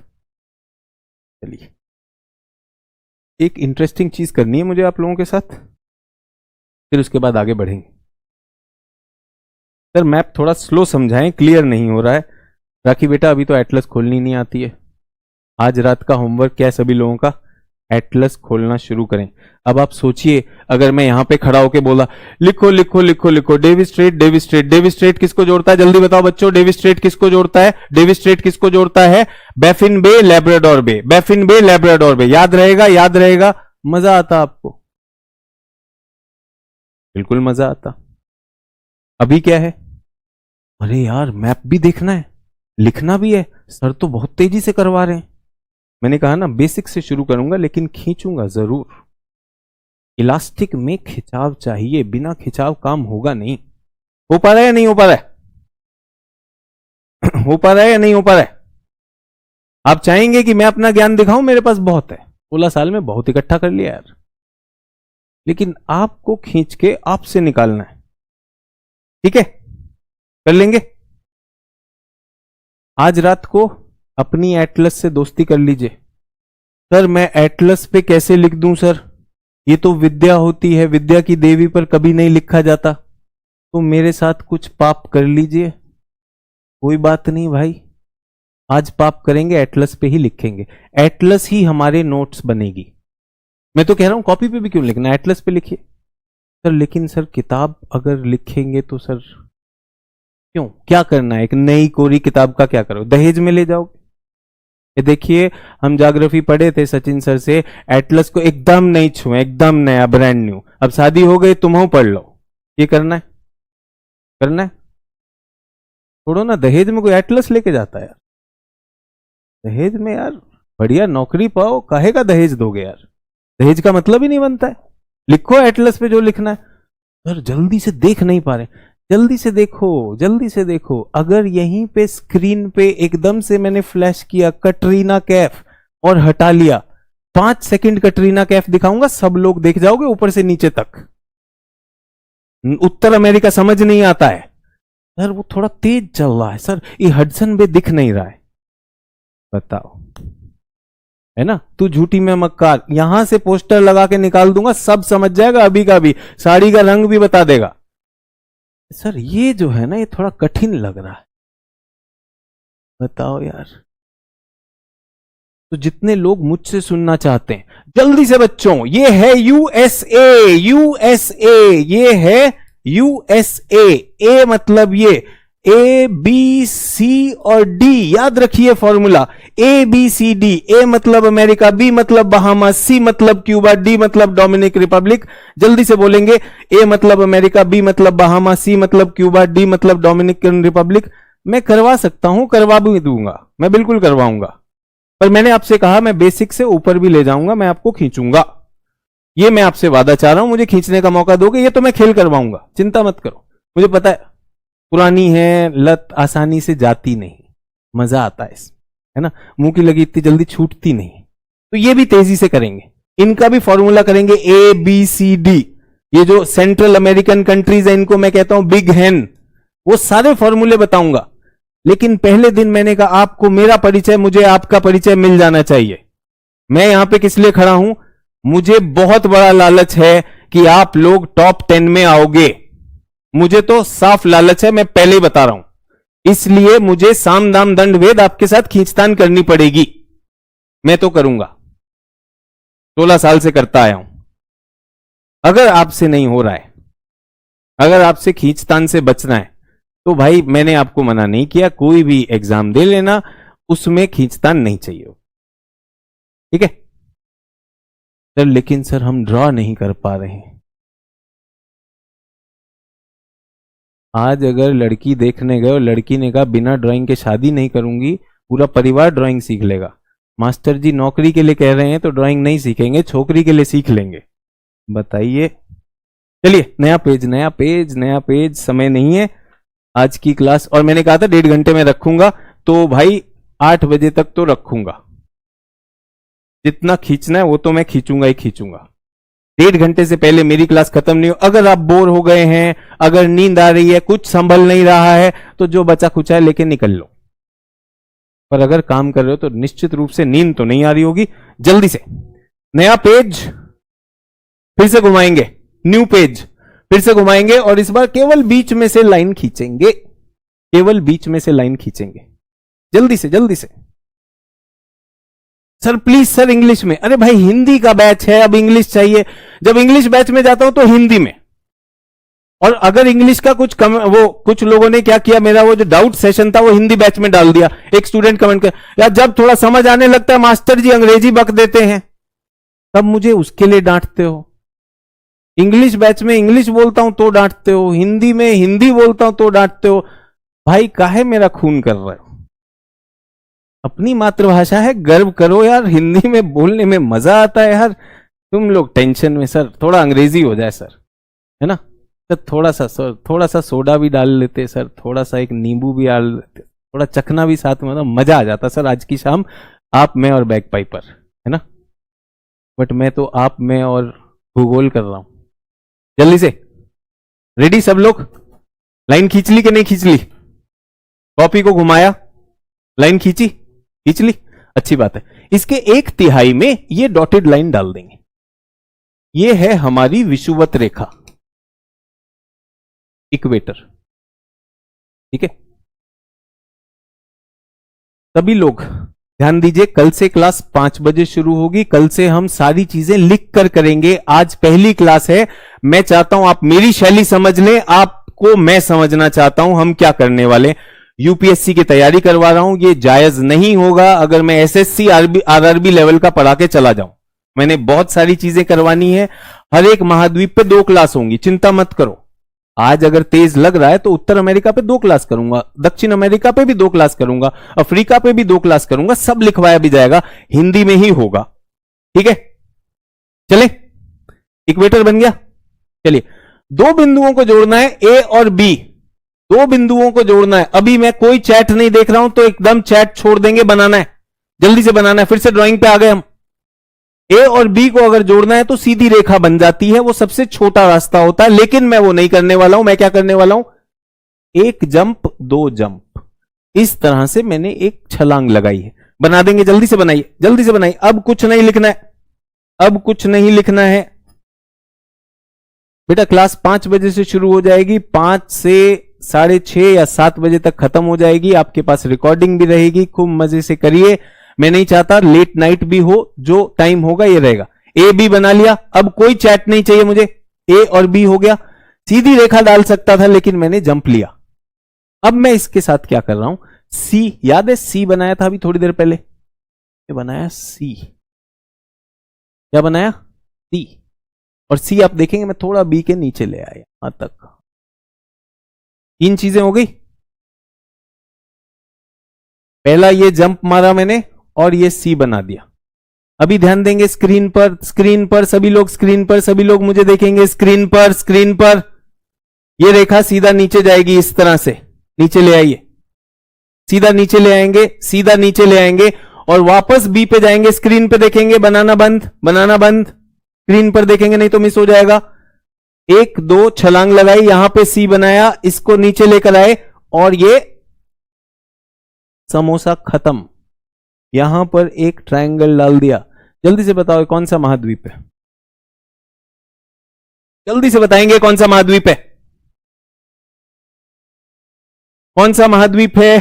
चलिए एक इंटरेस्टिंग चीज करनी है मुझे आप लोगों के साथ, फिर उसके बाद आगे बढ़ेंगे। सर मैप थोड़ा स्लो समझाएं, क्लियर नहीं हो रहा है। राखी बेटा अभी तो एटलस खोलनी नहीं आती है। आज रात का होमवर्क क्या है सभी लोगों का, एटलस खोलना शुरू करें। अब आप सोचिए अगर मैं यहां पे खड़ा होके बोला लिखो लिखो लिखो लिखो, Davis Strait Davis Strait, Davis Strait किसको जोड़ता है जल्दी बताओ बच्चों, डेविस स्ट्रेट किसको जोड़ता है, डेविस स्ट्रेट किसको जोड़ता है, बैफिन बे लैब्राडोर बे, बैफिन बे लैब्राडोर बे। याद रहेगा, याद रहेगा, मजा आता आपको, बिल्कुल मजा आता। अभी क्या है, अरे यार मैप भी देखना है, लिखना भी है, सर तो बहुत तेजी से करवा रहे हैं। मैंने कहा ना बेसिक से शुरू करूंगा लेकिन खींचूंगा जरूर। इलास्टिक में खिंचाव चाहिए, बिना खिंचाव काम होगा नहीं। हो पा रहा है या नहीं हो पा रहा है? हो पा रहा है या नहीं हो पा रहा है? आप चाहेंगे कि मैं अपना ज्ञान दिखाऊं? मेरे पास बहुत है, 16 साल में बहुत इकट्ठा कर लिया यार, लेकिन आपको खींच के आपसे निकालना है। ठीक है, कर लेंगे। आज रात को अपनी एटलस से दोस्ती कर लीजिए। सर मैं एटलस पे कैसे लिख दूं सर, ये तो विद्या होती है, विद्या की देवी पर कभी नहीं लिखा जाता। तो मेरे साथ कुछ पाप कर लीजिए, कोई बात नहीं भाई, आज पाप करेंगे, एटलस पे ही लिखेंगे, एटलस ही हमारे नोट्स बनेगी। मैं तो कह रहा हूं कॉपी पे भी क्यों लिखना, एटलस पे लिखिए। सर लेकिन सर किताब अगर लिखेंगे तो सर क्यों, क्या करना है, एक नई कोरी किताब का क्या करो, दहेज में ले जाओगे? ये देखिए हम ज्योग्राफी पढ़े थे सचिन सर से, एटलस को एकदम नहीं छुए, एकदम नया ब्रांड न्यू। अब शादी हो गई, तुम पढ़ लो, ये करना है, करना है। छोड़ो ना, दहेज में कोई एटलस लेके जाता है यार? दहेज में यार बढ़िया नौकरी पाओ, काहे का दहेज दोगे यार? दहेज का मतलब ही नहीं बनता है। लिखो एटलस पे जो लिखना है। सर जल्दी से देख नहीं पा रहे, जल्दी से देखो, जल्दी से देखो। अगर यहीं पे स्क्रीन पे एकदम से मैंने फ्लैश किया कटरीना कैफ और हटा लिया, 5 सेकंड कटरीना कैफ दिखाऊंगा, सब लोग देख जाओगे ऊपर से नीचे तक। उत्तर अमेरिका समझ नहीं आता है सर, वो थोड़ा तेज चल रहा है सर, ये हडसन बे दिख नहीं रहा है। बताओ, है ना? तू झूठी में मक्कार, यहां से पोस्टर लगा के निकाल दूंगा, सब समझ जाएगा, अभी का भी साड़ी का रंग भी बता देगा। सर ये जो है ना, ये थोड़ा कठिन लग रहा है, बताओ यार। तो जितने लोग मुझसे सुनना चाहते हैं जल्दी से बच्चों, ये है यूएसए, यूएसए, ये है यूएसए। ए मतलब ये ए बी सी और डी, याद रखिए formula, A B C D. A मतलब अमेरिका, बी मतलब बहामा, सी मतलब क्यूबा, डी मतलब डोमिनिक रिपब्लिक। जल्दी से बोलेंगे, ए मतलब अमेरिका, बी मतलब बहामा, सी मतलब क्यूबा, डी मतलब डोमिनिकन रिपब्लिक। मैं करवा सकता हूं, करवा भी दूंगा, मैं बिल्कुल करवाऊंगा, पर मैंने आपसे कहा मैं बेसिक से ऊपर भी ले जाऊंगा, मैं आपको खींचूंगा। ये मैं आपसे वादा चाह रहा हूं, मुझे खींचने का मौका दोगे, ये तो मैं खेल करवाऊंगा, चिंता मत करो। मुझे पता है पुरानी है लत, आसानी से जाती नहीं, मजा आता है इसमें, है ना? मुंह की लगी इतनी जल्दी छूटती नहीं। तो ये भी तेजी से करेंगे, इनका भी फॉर्मूला करेंगे, ए बी सी डी। ये जो सेंट्रल अमेरिकन कंट्रीज है, इनको मैं कहता हूं बिग हैन, वो सारे फॉर्मूले बताऊंगा। लेकिन पहले दिन मैंने कहा आपको मेरा परिचय, मुझे आपका परिचय मिल जाना चाहिए। मैं यहां पे किस लिए खड़ा हूं? मुझे बहुत बड़ा लालच है कि आप लोग टॉप 10 में आओगे, मुझे तो साफ लालच है, मैं पहले ही बता रहा हूं। इसलिए मुझे साम दाम दंड भेद आपके साथ खींचतान करनी पड़ेगी, मैं तो करूंगा, 16 साल से करता आया हूं। अगर आपसे नहीं हो रहा है, अगर आपसे खींचतान से बचना है, तो भाई मैंने आपको मना नहीं किया, कोई भी एग्जाम दे लेना, उसमें खींचतान नहीं चाहिए, ठीक है सर? लेकिन सर हम ड्रॉ नहीं कर पा रहे हैं। आज अगर लड़की देखने गए और लड़की ने कहा बिना ड्राइंग के शादी नहीं करूंगी, पूरा परिवार ड्राइंग सीख लेगा। मास्टर जी नौकरी के लिए कह रहे हैं तो ड्राइंग नहीं सीखेंगे, छोकरी के लिए सीख लेंगे, बताइए। चलिए नया पेज, नया पेज, नया पेज, समय नहीं है आज की क्लास। और मैंने कहा था 1.5 घंटे में रखूंगा, तो भाई 8 बजे तक तो रखूंगा। जितना खींचना है वो तो मैं खींचूंगा ही खींचूंगा। 1.5 घंटे से पहले मेरी क्लास खत्म नहीं हो। अगर आप बोर हो गए हैं, अगर नींद आ रही है, कुछ संभल नहीं रहा है, तो जो बचा खुचा है लेके निकल लो। पर अगर काम कर रहे हो तो निश्चित रूप से नींद तो नहीं आ रही होगी। जल्दी से नया पेज, फिर से घुमाएंगे, न्यू पेज, फिर से घुमाएंगे और इस बार केवल बीच में से लाइन खींचेंगे, केवल बीच में से लाइन खींचेंगे। जल्दी से जल्दी से। सर प्लीज सर इंग्लिश में। अरे भाई हिंदी का बैच है, अब इंग्लिश चाहिए। जब इंग्लिश बैच में जाता हूं तो हिंदी में, और अगर इंग्लिश का कुछ वो कुछ लोगों ने क्या किया, मेरा वो जो डाउट सेशन था वो हिंदी बैच में डाल दिया। एक स्टूडेंट कमेंट कर, यार जब थोड़ा समझ आने लगता है मास्टर जी अंग्रेजी बक देते हैं, तब मुझे उसके लिए डांटते हो। इंग्लिश बैच में इंग्लिश बोलता हूं तो डांटते हो, हिंदी में हिंदी बोलता हूं तो डांटते हो। भाई काहे मेरा खून कर रहे हो? अपनी मातृभाषा है, गर्व करो यार, हिंदी में बोलने में मजा आता है यार। तुम लोग टेंशन में, सर थोड़ा अंग्रेजी हो जाए सर, है ना सर, थोड़ा सा सोडा भी डाल लेते सर, थोड़ा सा एक नींबू भी डाल लेते, थोड़ा चखना भी साथ में, मतलब मजा आ जाता सर। आज की शाम आप, मैं और बैक पाइपर, है ना। बट मैं तो आप, मैं और भूगोल कर रहा हूं। जल्दी से, रेडी सब लोग? लाइन खींच ली कि नहीं खींच ली? कॉपी को घुमाया, लाइन खींची, खींच ली, अच्छी बात है। इसके 1/3 में ये डॉटेड लाइन डाल देंगे। ये है हमारी विषुवत रेखा, इक्वेटर, ठीक है। सभी लोग ध्यान दीजिए, कल से क्लास 5 बजे शुरू होगी। कल से हम सारी चीजें लिख कर करेंगे। आज पहली क्लास है, मैं चाहता हूं आप मेरी शैली समझ लें, आपको मैं समझना चाहता हूं हम क्या करने वाले। यूपीएससी की तैयारी करवा रहा हूं, ये जायज नहीं होगा अगर मैं एसएससी आरआरबी लेवल का पढ़ा के चला जाऊं। मैंने बहुत सारी चीजें करवानी है। हर एक महाद्वीप पे 2 क्लास होंगी, चिंता मत करो। आज अगर तेज लग रहा है तो उत्तर अमेरिका पे 2 क्लास करूंगा, दक्षिण अमेरिका पे भी 2 क्लास करूंगा, अफ्रीका पे भी 2 क्लास करूंगा, सब लिखवाया भी जाएगा, हिंदी में ही होगा, ठीक है। चले, इक्वेटर बन गया। चलिए, 2 बिंदुओं को जोड़ना है, ए और बी, 2 बिंदुओं को जोड़ना है। अभी मैं कोई चैट नहीं देख रहा हूं तो एकदम चैट छोड़ देंगे, बनाना है, जल्दी से बनाना है। फिर से ड्राइंग पे आ गए हम। ए और बी को अगर जोड़ना है तो सीधी रेखा बन जाती है, वो सबसे छोटा रास्ता होता है, लेकिन मैं वो नहीं करने वाला हूं। मैं क्या करने वाला हूं? 1 जंप 2 जंप, इस तरह से मैंने एक छलांग लगाई है। बना देंगे, जल्दी से बनाइए, जल्दी से बनाइए। अब कुछ नहीं लिखना है, अब कुछ नहीं लिखना है बेटा। क्लास 5 बजे से शुरू हो जाएगी, 5 से 6:30 या 7 बजे तक खत्म हो जाएगी। आपके पास रिकॉर्डिंग भी रहेगी, खूब मजे से करिए। मैं नहीं चाहता लेट नाइट भी हो, जो टाइम होगा ये रहेगा। ए बी बना लिया, अब कोई चैट नहीं चाहिए मुझे। ए और बी हो गया, सीधी रेखा डाल सकता था लेकिन मैंने जंप लिया। अब मैं इसके साथ क्या कर रहा हूं? सी, याद है सी बनाया था अभी थोड़ी देर पहले, ये बनाया सी, क्या बनाया? सी। और सी आप देखेंगे मैं थोड़ा बी के नीचे ले आया, यहां तक। 3 चीजें हो गई। पहला ये जंप मारा मैंने और ये सी बना दिया। अभी ध्यान देंगे स्क्रीन पर, स्क्रीन पर सभी लोग, स्क्रीन पर सभी लोग मुझे देखेंगे, स्क्रीन पर, स्क्रीन पर। ये रेखा सीधा नीचे जाएगी, इस तरह से नीचे ले आइए, सीधा नीचे ले आएंगे, सीधा नीचे ले आएंगे और वापस बी पे जाएंगे। स्क्रीन पे देखेंगे, बनाना बंद, बनाना बंद, स्क्रीन पर देखेंगे नहीं तो मिस हो जाएगा। 1 2 छलांग लगाई, यहां पे सी बनाया, इसको नीचे लेकर आए और ये समोसा खत्म। यहां पर एक ट्रायंगल डाल दिया। जल्दी से बताओ कौन सा महाद्वीप है? जल्दी से बताएंगे कौन सा महाद्वीप है? कौन सा महाद्वीप है?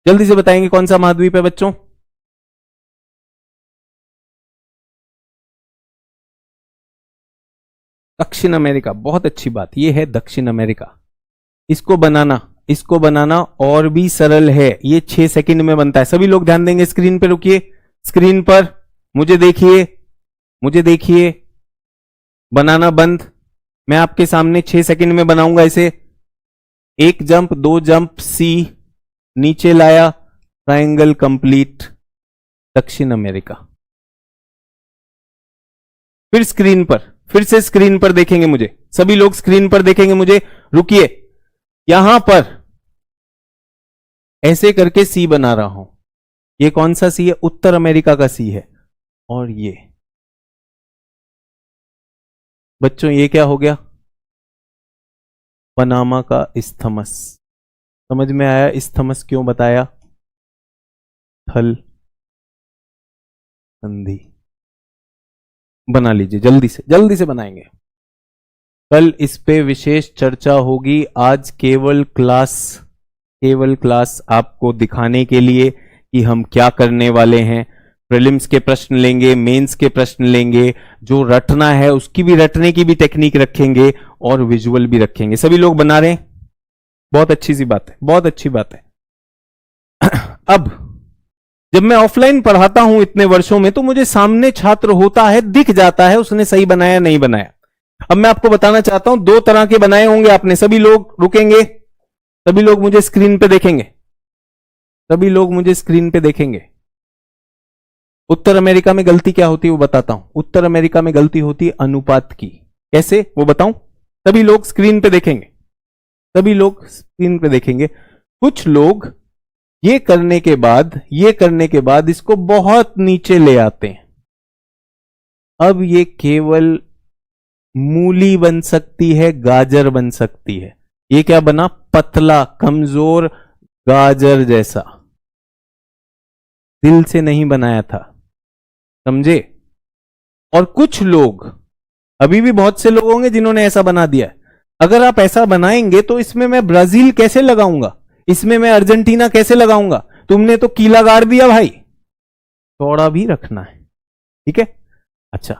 जल्दी से बताएंगे कौन सा महाद्वीप है बच्चों? दक्षिण अमेरिका, बहुत अच्छी बात, ये है दक्षिण अमेरिका। इसको बनाना और भी सरल है, ये 6 सेकंड में बनता है। सभी लोग ध्यान देंगे, स्क्रीन पे रुकिए, स्क्रीन पर मुझे देखिए, मुझे देखिए, बनाना बंद। मैं आपके सामने 6 सेकंड में बनाऊंगा इसे। 1 जंप 2 जंप, सी नीचे लाया, ट्रायंगल कंप्लीट, दक्षिण अमेरिका। फिर स्क्रीन पर, फिर से स्क्रीन पर देखेंगे मुझे, सभी लोग स्क्रीन पर देखेंगे मुझे। रुकिए, यहां पर ऐसे करके सी बना रहा हूं। ये कौन सा सी है? उत्तर अमेरिका का सी है। और ये बच्चों ये क्या हो गया? पनामा का इस्थमस। समझ में आया इस्थमस क्यों बताया? थल संधि बना लीजिए, जल्दी से बनाएंगे। कल इस पे विशेष चर्चा होगी। आज केवल क्लास आपको दिखाने के लिए कि हम क्या करने वाले हैं। प्रीलिम्स के प्रश्न लेंगे, मेंस के प्रश्न लेंगे, जो रटना है उसकी भी, रटने की भी टेक्निक रखेंगे और विजुअल भी रखेंगे। सभी लोग बना रहे हैं? बहुत अच्छी सी बात है, बहुत अच्छी बात है। अब जब मैं ऑफलाइन पढ़ाता हूं इतने वर्षों में, तो मुझे सामने छात्र होता है, दिख जाता है उसने सही बनाया नहीं बनाया। अब मैं आपको बताना चाहता हूं, दो तरह के बनाए होंगे आपने। सभी लोग रुकेंगे, सभी लोग मुझे स्क्रीन पे देखेंगे, सभी लोग मुझे स्क्रीन पे देखेंगे। उत्तर अमेरिका में गलती क्या होती है वो बताता हूं। उत्तर अमेरिका में गलती होती है अनुपात की। कैसे वो बताऊं? सभी लोग स्क्रीन पे देखेंगे, सभी लोग स्क्रीन पे देखेंगे। कुछ लोग ये करने के बाद इसको बहुत नीचे ले आते हैं। अब ये केवल मूली बन सकती है, गाजर बन सकती है। ये क्या बना? पतला कमजोर गाजर जैसा। दिल से नहीं बनाया था, समझे? और कुछ लोग, अभी भी बहुत से लोग होंगे जिन्होंने ऐसा बना दिया है। अगर आप ऐसा बनाएंगे तो इसमें मैं ब्राजील कैसे लगाऊंगा, इसमें मैं अर्जेंटीना कैसे लगाऊंगा? तुमने तो कीला गाड़ दिया भाई। चौड़ा भी रखना है, ठीक है? अच्छा,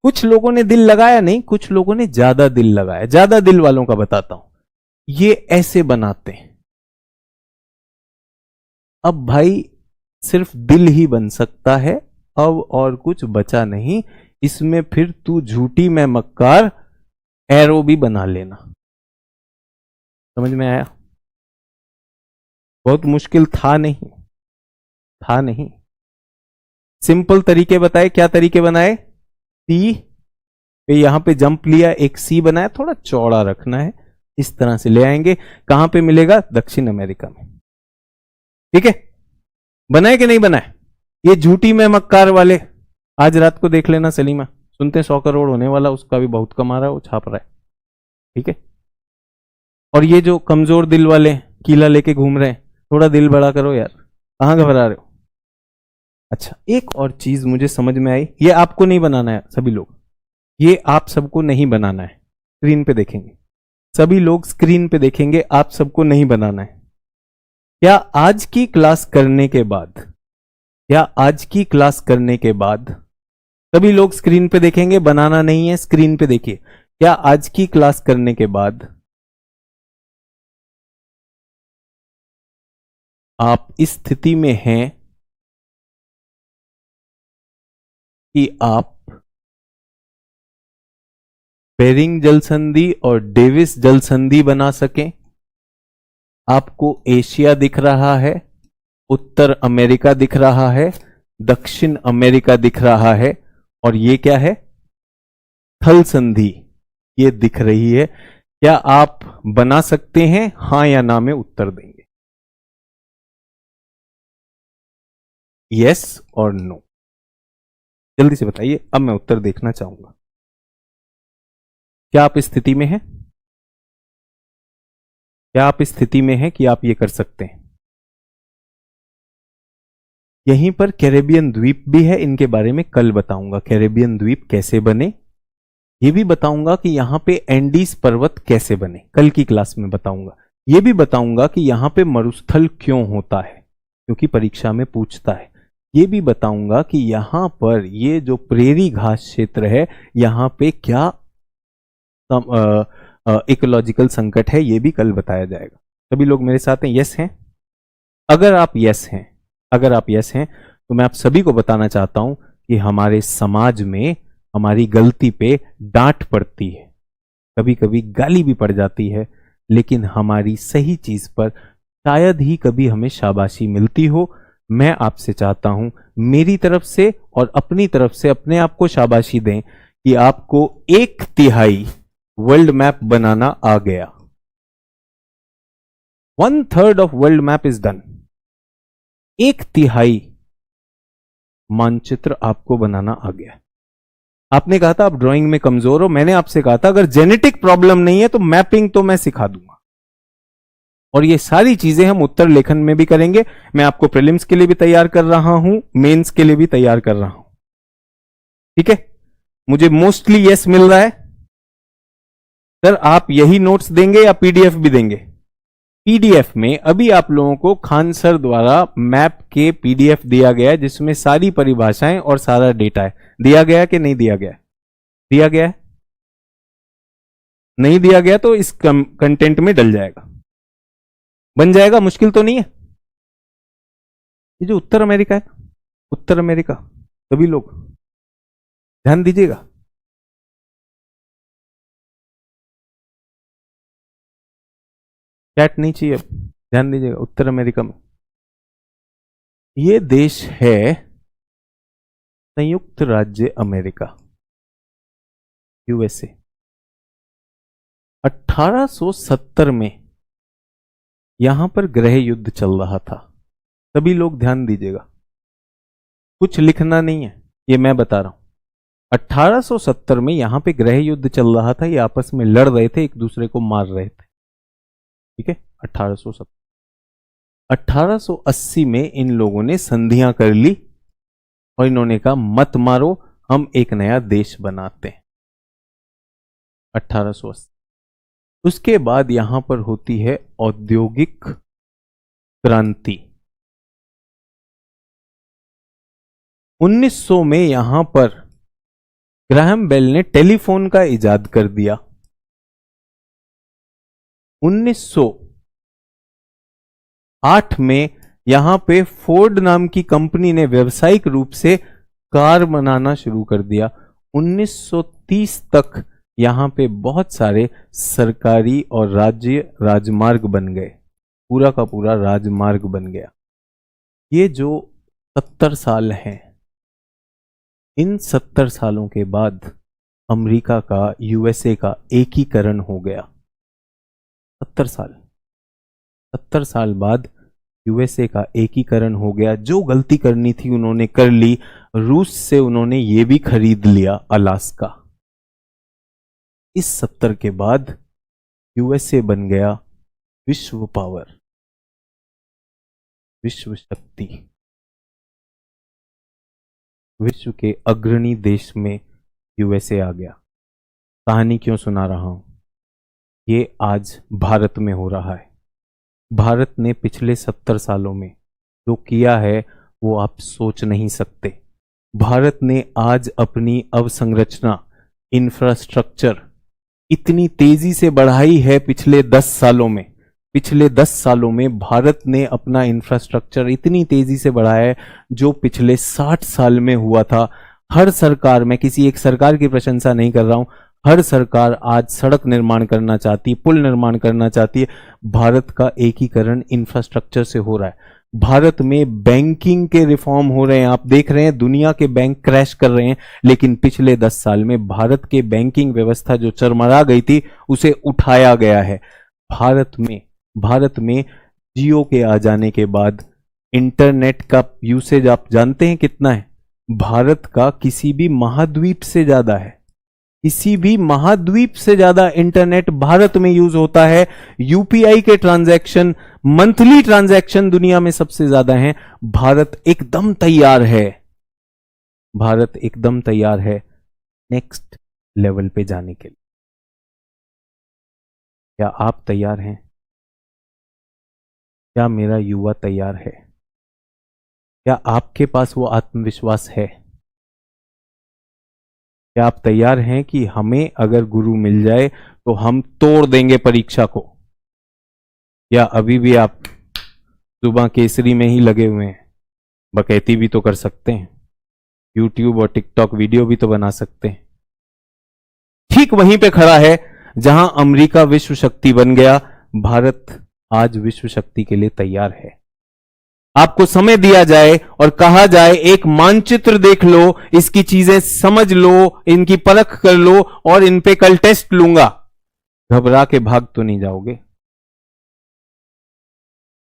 कुछ लोगों ने दिल लगाया नहीं, कुछ लोगों ने ज्यादा दिल लगाया। ज्यादा दिल वालों का बताता हूं। ये ऐसे बनाते हैं। अब भाई सिर्फ दिल ही बन सकता है, अब और कुछ बचा नहीं। इसमें फिर तू झूठी मैं मक्कार एरो भी बना लेना। समझ में आया? बहुत मुश्किल था नहीं, था नहीं। सिंपल तरीके बताए। क्या तरीके बनाए? सी पे यहां पे जंप लिया, एक सी बनाया, थोड़ा चौड़ा रखना है, इस तरह से ले आएंगे। कहां पे मिलेगा? दक्षिण अमेरिका में। ठीक है? बनाए कि नहीं बनाए? ये झूठी में मक्कार वाले आज रात को देख लेना। सलीमा सुनते 100 करोड़ होने वाला, उसका भी बहुत कमा रहा है, वो छाप रहा है। ठीक है? और ये जो कमजोर दिल वाले कीला लेके घूम रहे हैं, थोड़ा दिल बड़ा करो यार, कहां घबरा रहे हो? अच्छा, एक और चीज मुझे समझ में आई। ये आपको नहीं बनाना है सभी लोग, ये आप सबको नहीं बनाना है। स्क्रीन पे देखेंगे सभी लोग, स्क्रीन पे देखेंगे, आप सबको नहीं बनाना है। क्या आज की क्लास करने के बाद, क्या आज की क्लास करने के बाद सभी लोग स्क्रीन पे देखेंगे? बनाना नहीं है, स्क्रीन पे देखिए। क्या आज की क्लास करने के बाद आप इस स्थिति में हैं कि आप बेरिंग जल संधि और डेविस जल संधि बना सकें? आपको एशिया दिख रहा है, उत्तर अमेरिका दिख रहा है, दक्षिण अमेरिका दिख रहा है, और ये क्या है? थल संधि ये दिख रही है। क्या आप बना सकते हैं? हां या ना में उत्तर देंगे, यस और नो। जल्दी से बताइए, अब मैं उत्तर देखना चाहूंगा। क्या आप इस स्थिति में हैं? क्या आप इस स्थिति में हैं कि आप ये कर सकते हैं? यहीं पर कैरेबियन द्वीप भी है, इनके बारे में कल बताऊंगा। कैरेबियन द्वीप कैसे बने ये भी बताऊंगा, कि यहां पे एंडीज पर्वत कैसे बने, कल की क्लास में बताऊंगा। ये भी बताऊंगा कि यहां पे मरुस्थल क्यों होता है, क्योंकि परीक्षा में पूछता है। ये भी बताऊंगा कि यहां पर ये जो प्रेरी घास क्षेत्र है, यहां पे क्या इकोलॉजिकल संकट है, ये भी कल बताया जाएगा। सभी लोग मेरे साथ हैं? यस हैं? अगर आप यस हैं, अगर आप यस हैं, तो मैं आप सभी को बताना चाहता हूं कि हमारे समाज में हमारी गलती पे डांट पड़ती है, कभी कभी गाली भी पड़ जाती है, लेकिन हमारी सही चीज पर शायद ही कभी हमें शाबाशी मिलती हो। मैं आपसे चाहता हूं मेरी तरफ से और अपनी तरफ से अपने आप को शाबाशी दें कि आपको 1/3 वर्ल्ड मैप बनाना आ गया। 1/3 of world map is done. 1/3 मानचित्र आपको बनाना आ गया। आपने कहा था आप ड्राइंग में कमजोर हो, मैंने आपसे कहा था अगर जेनेटिक प्रॉब्लम नहीं है तो मैपिंग तो मैं सिखा दूंगा। और ये सारी चीजें हम उत्तर लेखन में भी करेंगे। मैं आपको प्रीलिम्स के लिए भी तैयार कर रहा हूं, मेंस के लिए भी तैयार कर रहा हूं। ठीक है, मुझे मोस्टली यस मिल रहा है। सर आप यही नोट्स देंगे या पीडीएफ भी देंगे? पीडीएफ में अभी आप लोगों को खान सर द्वारा मैप के पीडीएफ दिया गया है, जिसमें सारी परिभाषाएं और सारा डेटा है। दिया गया कि नहीं दिया गया? दिया गया है। नहीं दिया गया तो इस कंटेंट में डल जाएगा, बन जाएगा, मुश्किल तो नहीं है। ये जो उत्तर अमेरिका है, उत्तर अमेरिका, सभी लोग ध्यान दीजिएगा। चैट नहीं चाहिए, ध्यान दीजिएगा। उत्तर अमेरिका में ये देश है संयुक्त राज्य अमेरिका, यूएसए। 1870 में यहां पर गृह युद्ध चल रहा था। सभी लोग ध्यान दीजिएगा, कुछ लिखना नहीं है, ये मैं बता रहा हूं। 1870 में यहां पे गृह युद्ध चल रहा था, ये आपस में लड़ रहे थे, एक दूसरे को मार रहे थे। ठीक है, 1870। 1880 में इन लोगों ने संधियां कर ली और इन्होंने कहा मत मारो, हम एक नया देश बनाते हैं। 1880। उसके बाद यहां पर होती है औद्योगिक क्रांति। 1900 में यहां पर ग्राहम बेल ने टेलीफोन का इजाद कर दिया। 1908 में यहां पे फोर्ड नाम की कंपनी ने व्यावसायिक रूप से कार बनाना शुरू कर दिया। 1930 तक यहां पे बहुत सारे सरकारी और राज्य राजमार्ग बन गए, पूरा का पूरा राजमार्ग बन गया। ये जो 70 साल हैं, इन 70 सालों के बाद अमेरिका का, यूएसए का एकीकरण हो गया। 70 साल बाद यूएसए का एकीकरण हो गया। जो गलती करनी थी उन्होंने कर ली। रूस से उन्होंने ये भी खरीद लिया अलास्का। इस 70 के बाद यूएसए बन गया विश्व पावर, विश्व शक्ति। विश्व के अग्रणी देश में यूएसए आ गया। कहानी क्यों सुना रहा हूं? ये आज भारत में हो रहा है। भारत ने पिछले 70 सालों में जो किया है वो आप सोच नहीं सकते। भारत ने आज अपनी अवसंरचना, इंफ्रास्ट्रक्चर इतनी तेजी से बढ़ाई है पिछले 10 सालों में। पिछले 10 सालों में भारत ने अपना इंफ्रास्ट्रक्चर इतनी तेजी से बढ़ाया है जो पिछले 60 साल में हुआ था। हर सरकार, मैं किसी एक सरकार की प्रशंसा नहीं कर रहा हूं, हर सरकार आज सड़क निर्माण करना चाहती, पुल निर्माण करना चाहती है। भारत का एकीकरण इंफ्रास्ट्रक्चर से हो रहा है। भारत में बैंकिंग के रिफॉर्म हो रहे हैं। आप देख रहे हैं दुनिया के बैंक क्रैश कर रहे हैं, लेकिन पिछले 10 साल में भारत के बैंकिंग व्यवस्था जो चरमरा गई थी उसे उठाया गया है। भारत में जियो के आ जाने के बाद इंटरनेट का यूसेज आप जानते हैं कितना है? भारत का किसी भी महाद्वीप से ज्यादा है। किसी भी महाद्वीप से ज्यादा इंटरनेट भारत में यूज होता है। यूपीआई के ट्रांजैक्शन, मंथली ट्रांजैक्शन दुनिया में सबसे ज्यादा हैं। भारत एकदम तैयार है। भारत एकदम तैयार है नेक्स्ट लेवल पे जाने के लिए। क्या आप तैयार हैं? क्या मेरा युवा तैयार है? क्या आपके पास वो आत्मविश्वास है? क्या आप तैयार हैं कि हमें अगर गुरु मिल जाए तो हम तोड़ देंगे परीक्षा को? या अभी भी आप सुबह केसरी में ही लगे हुए हैं? बकैती भी तो कर सकते हैं, यूट्यूब और टिकटॉक वीडियो भी तो बना सकते हैं। ठीक वहीं पे खड़ा है जहां अमेरिका विश्व शक्ति बन गया, भारत आज विश्व शक्ति के लिए तैयार है। आपको समय दिया जाए और कहा जाए एक मानचित्र देख लो, इसकी चीजें समझ लो, इनकी परख कर लो और इन पे कल टेस्ट लूंगा, घबरा के भाग तो नहीं जाओगे।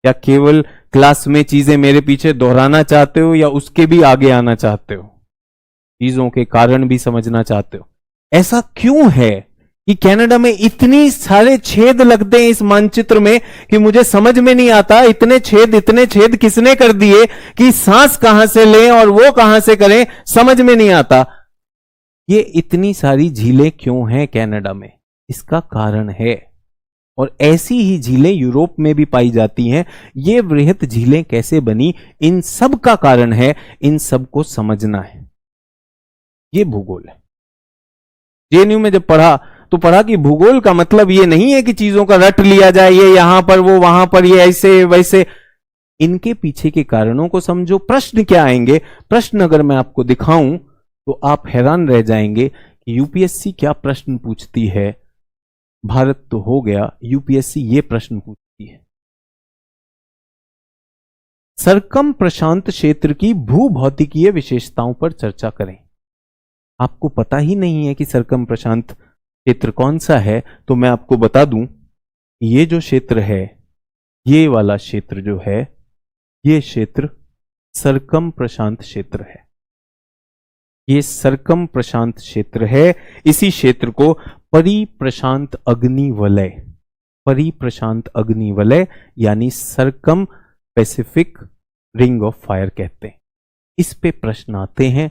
या केवल क्लास में चीजें मेरे पीछे दोहराना चाहते हो या उसके भी आगे आना चाहते हो? चीजों के कारण भी समझना चाहते हो? ऐसा क्यों है कि कनाडा में इतनी सारे छेद लगते हैं इस मानचित्र में कि मुझे समझ में नहीं आता इतने छेद किसने कर दिए कि सांस कहां से लें और वो कहां से करें, समझ में नहीं आता। ये इतनी सारी झीलें क्यों हैं कनाडा में? इसका कारण है, और ऐसी ही झीलें यूरोप में भी पाई जाती हैं। ये वृहत झीलें कैसे बनी, इन सब का कारण है, इन सब को समझना है। ये भूगोल है। जेएनयू में जब पढ़ा तो पढ़ा कि भूगोल का मतलब ये नहीं है कि चीजों का रट लिया जाए, ये यहां पर वो वहां पर, ये ऐसे वैसे। इनके पीछे के कारणों को समझो। प्रश्न क्या आएंगे, प्रश्न अगर मैं आपको दिखाऊं तो आप हैरान रह जाएंगे कि यूपीएससी क्या प्रश्न पूछती है। भारत तो हो गया, यूपीएससी ये प्रश्न पूछती है, सरकम प्रशांत क्षेत्र की भूभौतिकीय विशेषताओं पर चर्चा करें। आपको पता ही नहीं है कि सरकम प्रशांत क्षेत्र कौन सा है, तो मैं आपको बता दूं, ये जो क्षेत्र है, ये वाला क्षेत्र जो है, ये क्षेत्र सरकम प्रशांत क्षेत्र है। ये सरकम प्रशांत क्षेत्र है। इसी क्षेत्र को परिप्रशांत अग्निवलय, परिप्रशांत अग्निवलय यानी सरकम पैसिफिक रिंग ऑफ फायर कहते हैं। इस पे प्रश्न आते हैं,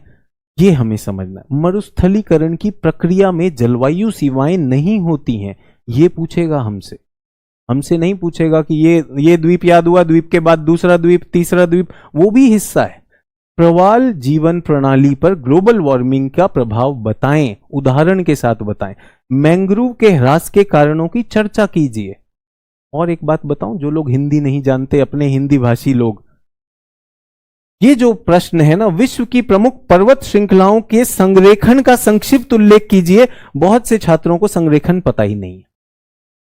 ये हमें समझना है। मरुस्थलीकरण की प्रक्रिया में जलवायु सीमाएं नहीं होती हैं, ये पूछेगा हमसे। हमसे नहीं पूछेगा कि ये द्वीप याद हुआ, द्वीप के बाद दूसरा द्वीप, तीसरा द्वीप, वो भी हिस्सा है। प्रवाल जीवन प्रणाली पर ग्लोबल वार्मिंग का प्रभाव बताएं, उदाहरण के साथ बताएं। मैंग्रोव के ह्रास के कारणों की चर्चा कीजिए। और एक बात बताऊं, जो लोग हिंदी नहीं जानते, अपने हिंदी भाषी लोग, ये जो प्रश्न है ना, विश्व की प्रमुख पर्वत श्रृंखलाओं के संरेखण का संक्षिप्त उल्लेख कीजिए। बहुत से छात्रों को संरेखण पता ही नहीं है।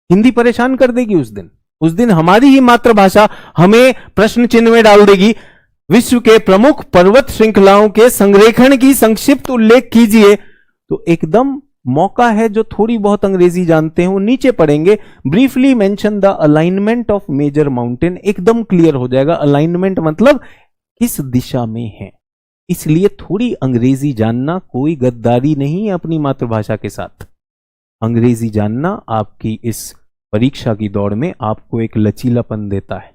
हिंदी परेशान कर देगी उस दिन हमारी ही मातृभाषा हमें प्रश्न चिन्ह में डाल देगी। विश्व के प्रमुख पर्वत श्रृंखलाओं के संरेखण की संक्षिप्त उल्लेख कीजिए। तो एकदम मौका है, जो थोड़ी बहुत अंग्रेजी जानते हैं वो नीचे पढ़ेंगे, briefly mention the alignment of major mountain, एकदम क्लियर हो जाएगा। अलाइनमेंट मतलब किस दिशा में है। इसलिए थोड़ी अंग्रेजी जानना कोई गद्दारी नहीं है अपनी मातृभाषा के साथ। अंग्रेजी जानना आपकी इस परीक्षा की दौड़ में आपको एक लचीलापन देता है,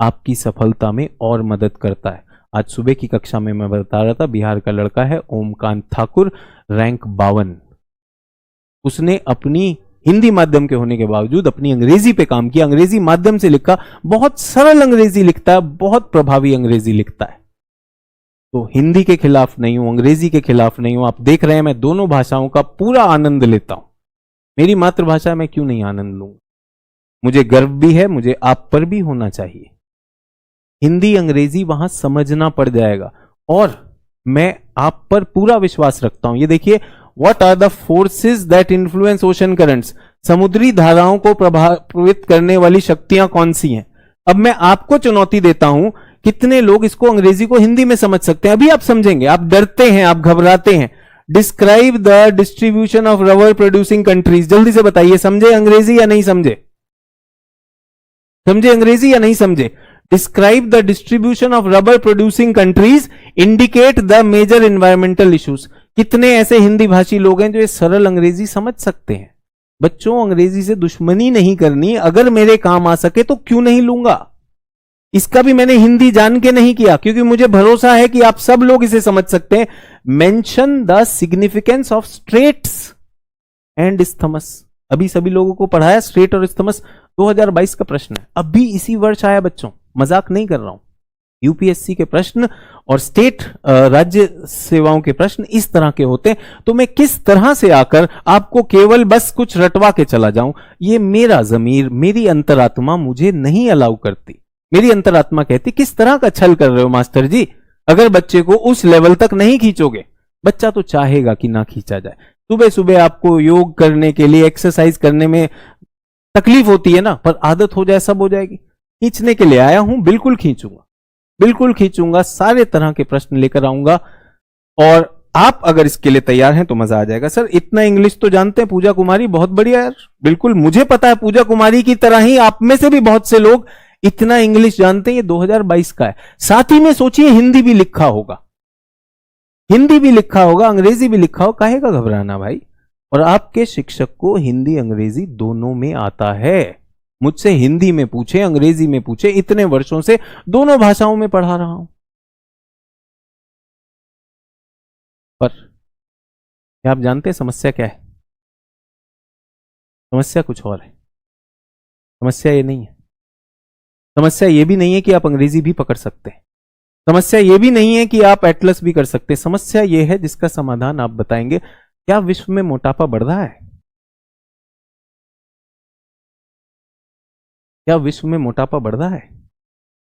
आपकी सफलता में और मदद करता है। आज सुबह की कक्षा में मैं बता रहा था, बिहार का लड़का है ओमकांत ठाकुर, रैंक 52। उसने अपनी हिंदी माध्यम के होने के बावजूद अपनी अंग्रेजी पे काम किया, अंग्रेजी माध्यम से लिखा, बहुत सरल अंग्रेजी लिखता है, बहुत प्रभावी अंग्रेजी लिखता है। तो हिंदी के खिलाफ नहीं हूं, अंग्रेजी के खिलाफ नहीं हूं। आप देख रहे हैं मैं दोनों भाषाओं का पूरा आनंद लेता हूं। मेरी मातृभाषा में क्यों नहीं आनंद लूंगा? मुझे गर्व भी है, मुझे आप पर भी होना चाहिए। हिंदी अंग्रेजी वहां समझना पड़ जाएगा, और मैं आप पर पूरा विश्वास रखता हूं। ये देखिए, what are the forces that influence ocean currents, समुद्री धाराओं को प्रभावित करने वाली शक्तियां कौन सी हैं। अब मैं आपको चुनौती देता हूं, कितने लोग इसको अंग्रेजी को हिंदी में समझ सकते हैं? अभी आप समझेंगे। आप डरते हैं, आप घबराते हैं। Describe the distribution of rubber producing countries, जल्दी से बताइए, समझे अंग्रेजी या नहीं समझे? समझे अंग्रेजी या नहीं समझे? Describe the distribution of rubber producing countries, indicate the major environmental issues. कितने ऐसे हिंदी भाषी लोग हैं जो ये सरल अंग्रेजी समझ सकते हैं? बच्चों, अंग्रेजी से दुश्मनी नहीं करनी, अगर मेरे काम आ सके तो क्यों नहीं लूंगा। इसका भी मैंने हिंदी जान के नहीं किया, क्योंकि मुझे भरोसा है कि आप सब लोग इसे समझ सकते हैं। Mention the significance of straits and isthmus. अभी सभी लोगों को पढ़ाया स्ट्रेट और इस्थमस, 2022 का प्रश्न है, अभी इसी वर्ष आया बच्चों, मजाक नहीं कर रहा हूं। यूपीएससी के प्रश्न और स्टेट राज्य सेवाओं के प्रश्न इस तरह के होते हैं। तो मैं किस तरह से आकर आपको केवल बस कुछ रटवा के चला जाऊं, ये मेरा जमीर, मेरी अंतरात्मा मुझे नहीं अलाउ करती। मेरी अंतरात्मा कहती, किस तरह का छल कर रहे हो मास्टर जी, अगर बच्चे को उस लेवल तक नहीं खींचोगे। बच्चा तो चाहेगा कि ना खींचा जाए। सुबह सुबह आपको योग करने के लिए, एक्सरसाइज करने में तकलीफ होती है ना, पर आदत हो जाए सब हो जाएगी। खींचने के लिए आया हूं, बिल्कुल खींचूंगा, बिल्कुल खींचूंगा, सारे तरह के प्रश्न लेकर आऊंगा। और आप अगर इसके लिए तैयार हैं तो मजा आ जाएगा। सर इतना इंग्लिश तो जानते हैं पूजा कुमारी, बहुत बढ़िया यार, बिल्कुल मुझे पता है पूजा कुमारी की तरह ही आप में से भी बहुत से लोग इतना इंग्लिश जानते हैं। ये 2022 का है। साथ ही में सोचिए हिंदी भी लिखा होगा, हिंदी भी लिखा होगा, अंग्रेजी भी लिखा हो, काहे का घबराना भाई। और आपके शिक्षक को हिंदी अंग्रेजी दोनों में आता है। मुझसे हिंदी में पूछे, अंग्रेजी में पूछे, इतने वर्षों से दोनों भाषाओं में पढ़ा रहा हूं। पर क्या आप जानते हैं समस्या क्या है? समस्या कुछ और है। समस्या ये नहीं है, समस्या ये भी नहीं है कि आप अंग्रेजी भी पकड़ सकते हैं, समस्या ये भी नहीं है कि आप एटलस भी कर सकते हैं। समस्या ये है जिसका समाधान आप बताएंगे। क्या विश्व में मोटापा बढ़ रहा है? क्या विश्व में मोटापा बढ़ रहा है?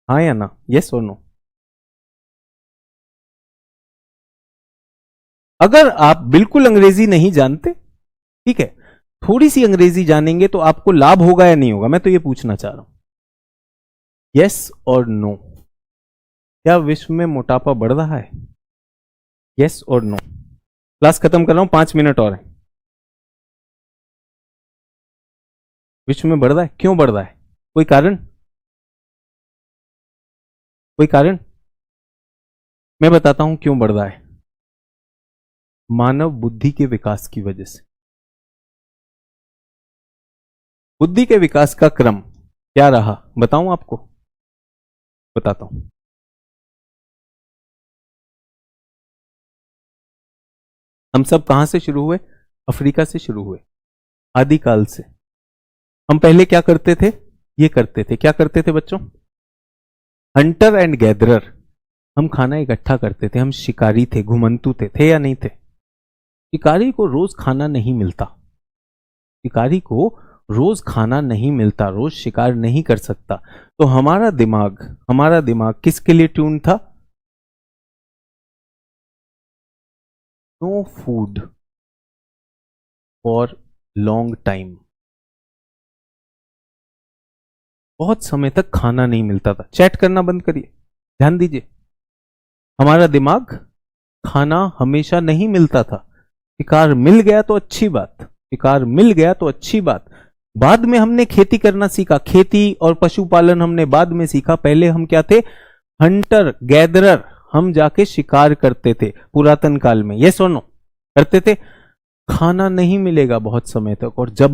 हाँ या ना, यस और नो? अगर आप बिल्कुल अंग्रेजी नहीं जानते, ठीक है, थोड़ी सी अंग्रेजी जानेंगे तो आपको लाभ होगा या नहीं होगा, मैं तो ये पूछना चाह रहा हूं। यस और नो, क्या विश्व में मोटापा बढ़ रहा है? यस और नो। क्लास खत्म कर रहा हूं, 5 मिनट और है। विश्व में बढ़ रहा है, क्यों बढ़ रहा है? कोई कारण? कोई कारण? मैं बताता हूं क्यों बढ़ रहा है। मानव बुद्धि के विकास की वजह से। बुद्धि के विकास का क्रम क्या रहा बताऊं आपको? बताता हूं। हम सब कहां से शुरू हुए? अफ्रीका से शुरू हुए, आदिकाल से। हम पहले क्या करते थे? ये करते थे, क्या करते थे बच्चों? Hunter and gatherer. हम खाना इकट्ठा करते थे, हम शिकारी थे, घुमंतु थे या नहीं थे? शिकारी को रोज खाना नहीं मिलता, शिकारी को रोज खाना नहीं मिलता, रोज शिकार नहीं कर सकता। तो हमारा दिमाग किसके लिए ट्यून था? No food for long time. बहुत समय तक खाना नहीं मिलता था। चैट करना बंद करिए, ध्यान दीजिए। हमारा दिमाग, खाना हमेशा नहीं मिलता था, शिकार मिल गया तो अच्छी बात, शिकार मिल गया तो अच्छी बात। बाद में हमने खेती करना सीखा, खेती और पशुपालन हमने बाद में सीखा। पहले हम क्या थे? Hunter gatherer. हम जाके शिकार करते थे पुरातन काल में, ये सुनो, करते थे। खाना नहीं मिलेगा बहुत समय तक, और जब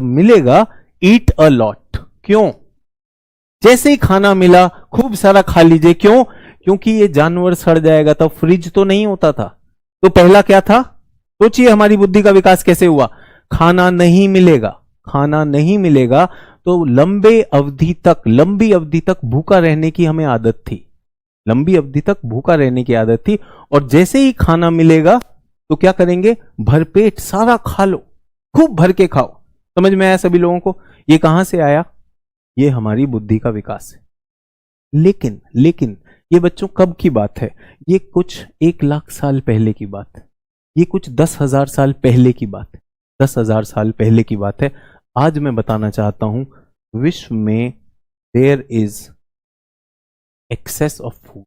मिलेगा ईट अ लॉट। क्यों? जैसे ही खाना मिला खूब सारा खा लीजिए। क्यों? क्योंकि ये जानवर सड़ जाएगा। तब फ्रिज तो नहीं होता था, तो पहला क्या था? सोचिए हमारी बुद्धि का विकास कैसे हुआ। खाना नहीं मिलेगा, खाना नहीं मिलेगा तो लंबी अवधि तक भूखा रहने की हमें आदत थी, लंबी अवधि तक भूखा रहने की आदत थी। और जैसे ही खाना मिलेगा तो क्या करेंगे? भरपेट सारा खा लो, खूब भर के खाओ। समझ में आया सभी लोगों को? ये कहां से आया? ये हमारी बुद्धि का विकास है। लेकिन ये बच्चों कब की बात है? ये कुछ 1 लाख साल पहले की बात है, ये कुछ 10,000 साल पहले की बात है, 10,000 साल पहले की बात है। आज मैं बताना चाहता हूं, विश्व में there is excess of food.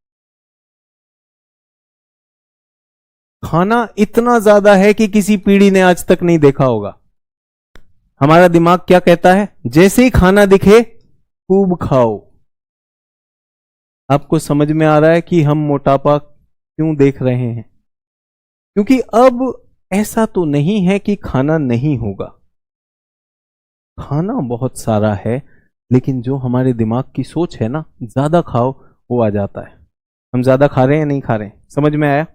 खाना इतना ज्यादा है कि किसी पीढ़ी ने आज तक नहीं देखा होगा। हमारा दिमाग क्या कहता है? जैसे ही खाना दिखे खूब खाओ। आपको समझ में आ रहा है कि हम मोटापा क्यों देख रहे हैं? क्योंकि अब ऐसा तो नहीं है कि खाना नहीं होगा, खाना बहुत सारा है, लेकिन जो हमारे दिमाग की सोच है ना, ज्यादा खाओ वो आ जाता है। हम ज्यादा खा रहे हैं या नहीं खा रहे हैं? समझ में आया?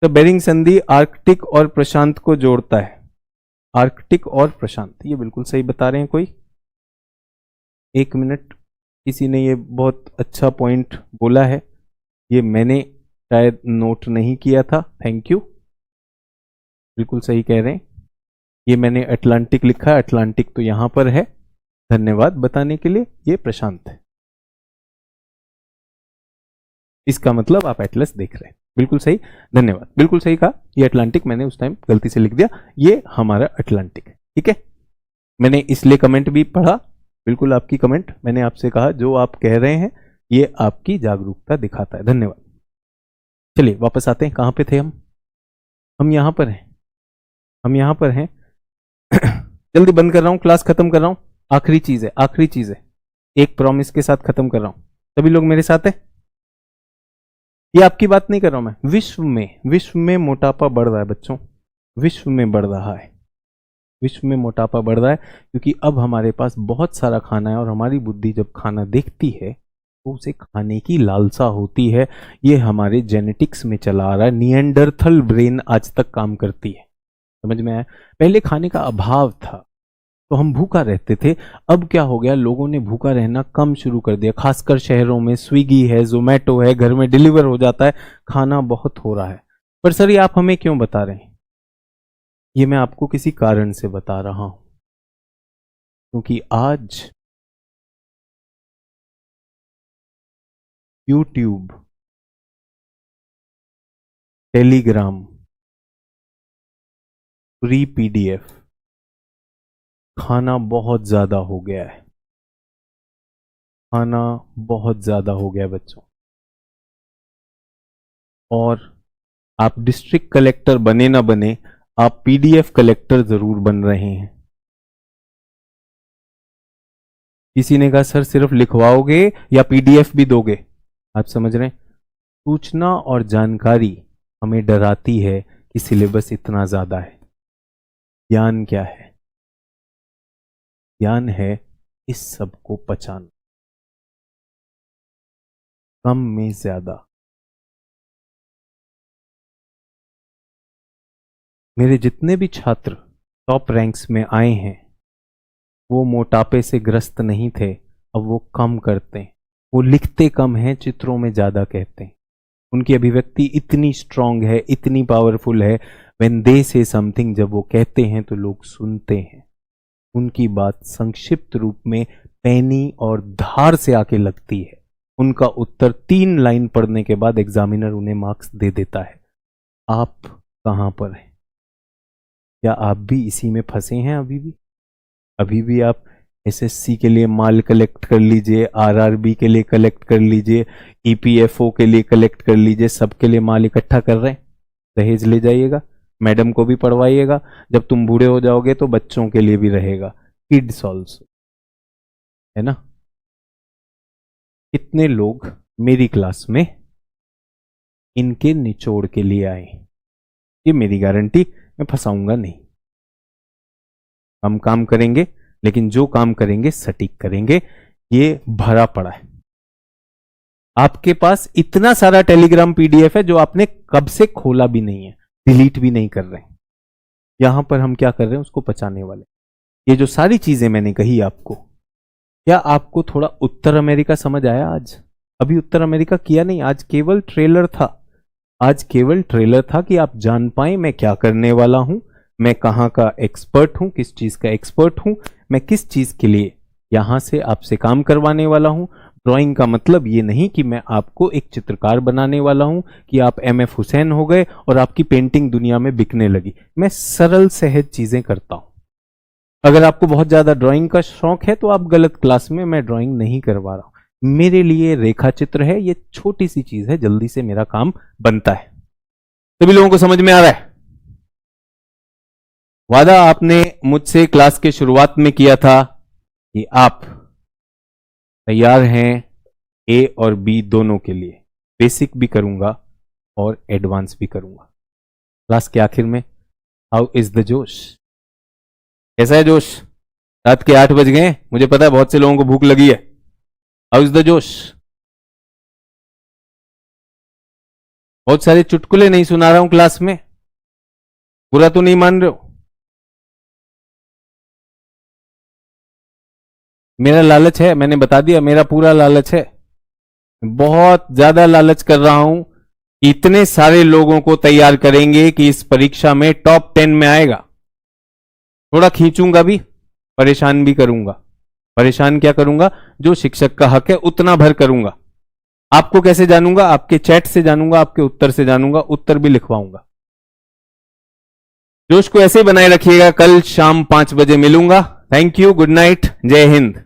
तो बेरिंग संधि आर्कटिक और प्रशांत को जोड़ता है। आर्कटिक और प्रशांत, ये बिल्कुल सही बता रहे हैं। कोई 1 मिनट, किसी ने ये बहुत अच्छा पॉइंट बोला है, ये मैंने शायद नोट नहीं किया था, थैंक यू, बिल्कुल सही कह रहे हैं। ये मैंने अटलांटिक लिखा है, अटलांटिक तो यहां पर है, धन्यवाद बताने के लिए। ये प्रशांत है, इसका मतलब आप एटलस देख रहे हैं, बिल्कुल सही, धन्यवाद, बिल्कुल सही कहा। ये अटलांटिक मैंने उस टाइम गलती से लिख दिया, ये हमारा अटलांटिक है, ठीक है। मैंने इसलिए कमेंट भी पढ़ा, बिल्कुल आपकी कमेंट, मैंने आपसे कहा जो आप कह रहे हैं ये आपकी जागरूकता दिखाता है, धन्यवाद। चलिए वापस आते हैं, कहां पे थे हम यहां पर हैं, हम यहां पर हैं। जल्दी बंद कर रहा हूं, क्लास खत्म कर रहा हूं। आखिरी चीज है, आखिरी चीज है, एक प्रॉमिस के साथ खत्म कर रहा हूं। सभी लोग मेरे साथ है? ये आपकी बात नहीं कर रहा हूं मैं, विश्व में मोटापा बढ़ रहा है बच्चों, विश्व में बढ़ रहा है, विश्व में मोटापा बढ़ रहा है, क्योंकि अब हमारे पास बहुत सारा खाना है और हमारी बुद्धि जब खाना देखती है तो उसे खाने की लालसा होती है। ये हमारे जेनेटिक्स में चला आ रहा है। निएंडरथल ब्रेन आज तक काम करती है। समझ में आया? पहले खाने का अभाव था तो हम भूखा रहते थे। अब क्या हो गया, लोगों ने भूखा रहना कम शुरू कर दिया। खासकर शहरों में स्विगी है, जोमेटो है, घर में डिलीवर हो जाता है, खाना बहुत हो रहा है। पर सर ये आप हमें क्यों बता रहे हैं? ये मैं आपको किसी कारण से बता रहा हूं, क्योंकि आज यूट्यूब, टेलीग्राम, फ्री पीडीएफ, खाना बहुत ज्यादा हो गया है। खाना बहुत ज्यादा हो गया है बच्चों। और आप डिस्ट्रिक्ट कलेक्टर बने ना बने, आप पीडीएफ कलेक्टर जरूर बन रहे हैं। किसी ने कहा सर सिर्फ लिखवाओगे या पीडीएफ भी दोगे? आप समझ रहे हैं? सूचना और जानकारी हमें डराती है कि सिलेबस इतना ज्यादा है। ज्ञान क्या है? ज्ञान है इस सब को पचाना, कम में ज्यादा। मेरे जितने भी छात्र टॉप रैंक्स में आए हैं वो मोटापे से ग्रस्त नहीं थे। अब वो कम करते हैं, वो लिखते कम हैं, चित्रों में ज्यादा कहते हैं। उनकी अभिव्यक्ति इतनी स्ट्रांग है, इतनी पावरफुल है। व्हेन दे से समथिंग, जब वो कहते हैं तो लोग सुनते हैं। उनकी बात संक्षिप्त रूप में पैनी और धार से आके लगती है। उनका उत्तर 3 लाइन पढ़ने के बाद एग्जामिनर उन्हें मार्क्स दे देता है। आप कहां पर हैं? क्या आप भी इसी में फंसे हैं? अभी भी आप एसएससी के लिए माल कलेक्ट कर लीजिए, आरआरबी के लिए कलेक्ट कर लीजिए, ईपीएफओ के लिए कलेक्ट कर लीजिए, सबके लिए माल इकट्ठा कर रहे हैं। दहेज ले जाइएगा, मैडम को भी पढ़वाइएगा। जब तुम बूढ़े हो जाओगे तो बच्चों के लिए भी रहेगा, किड्स ऑल्सो, है ना? कितने लोग मेरी क्लास में इनके निचोड़ के लिए आए? ये मेरी गारंटी, मैं फंसाऊंगा नहीं। हम काम करेंगे, लेकिन जो काम करेंगे सटीक करेंगे। ये भरा पड़ा है आपके पास। इतना सारा टेलीग्राम पीडीएफ है जो आपने कब से खोला भी नहीं है, डिलीट भी नहीं कर रहे हैं। यहां पर हम क्या कर रहे हैं, उसको पचाने वाले। ये जो सारी चीजें मैंने कही आपको, क्या आपको थोड़ा उत्तर अमेरिका समझ आया आज? अभी उत्तर अमेरिका किया नहीं, आज केवल ट्रेलर था। आज केवल ट्रेलर था कि आप जान पाए मैं क्या करने वाला हूं, मैं कहां का एक्सपर्ट हूं, किस चीज का एक्सपर्ट हूं, मैं किस चीज के लिए यहां से आपसे काम करवाने वाला हूं। ड्राइंग का मतलब ये नहीं कि मैं आपको एक चित्रकार बनाने वाला हूं, कि आप एमएफ हुसैन हो गए और आपकी पेंटिंग दुनिया में बिकने लगी। मैं सरल सहज चीजें करता हूं। अगर आपको बहुत ज्यादा ड्राइंग का शौक है तो आप गलत क्लास में, मैं ड्राइंग नहीं करवा रहा हूं। मेरे लिए रेखा चित्र है, ये छोटी सी चीज है, जल्दी से मेरा काम बनता है। सभी लोगों को समझ में आ रहा है? वादा आपने मुझसे क्लास के शुरुआत में किया था कि आप तैयार हैं ए और बी दोनों के लिए। बेसिक भी करूंगा और एडवांस भी करूंगा। क्लास के आखिर में हाउ इज द जोश? कैसा है जोश? रात के 8 बज गए, मुझे पता है बहुत से लोगों को भूख लगी है। हाउ इज द जोश? बहुत सारे चुटकुले नहीं सुना रहा हूं क्लास में, बुरा तो नहीं मान रहे हो? मेरा लालच है, मैंने बता दिया, मेरा पूरा लालच है। बहुत ज्यादा लालच कर रहा हूं। इतने सारे लोगों को तैयार करेंगे कि इस परीक्षा में टॉप 10 में आएगा। थोड़ा खींचूंगा भी, परेशान भी करूंगा। परेशान क्या करूंगा? जो शिक्षक का हक है उतना भर करूंगा। आपको कैसे जानूंगा? आपके चैट से जानूंगा, आपके उत्तर से जानूंगा, उत्तर भी लिखवाऊंगा। जोश को ऐसे बनाए रखिएगा। कल शाम 5 बजे मिलूंगा। थैंक यू, गुड नाइट, जय हिंद।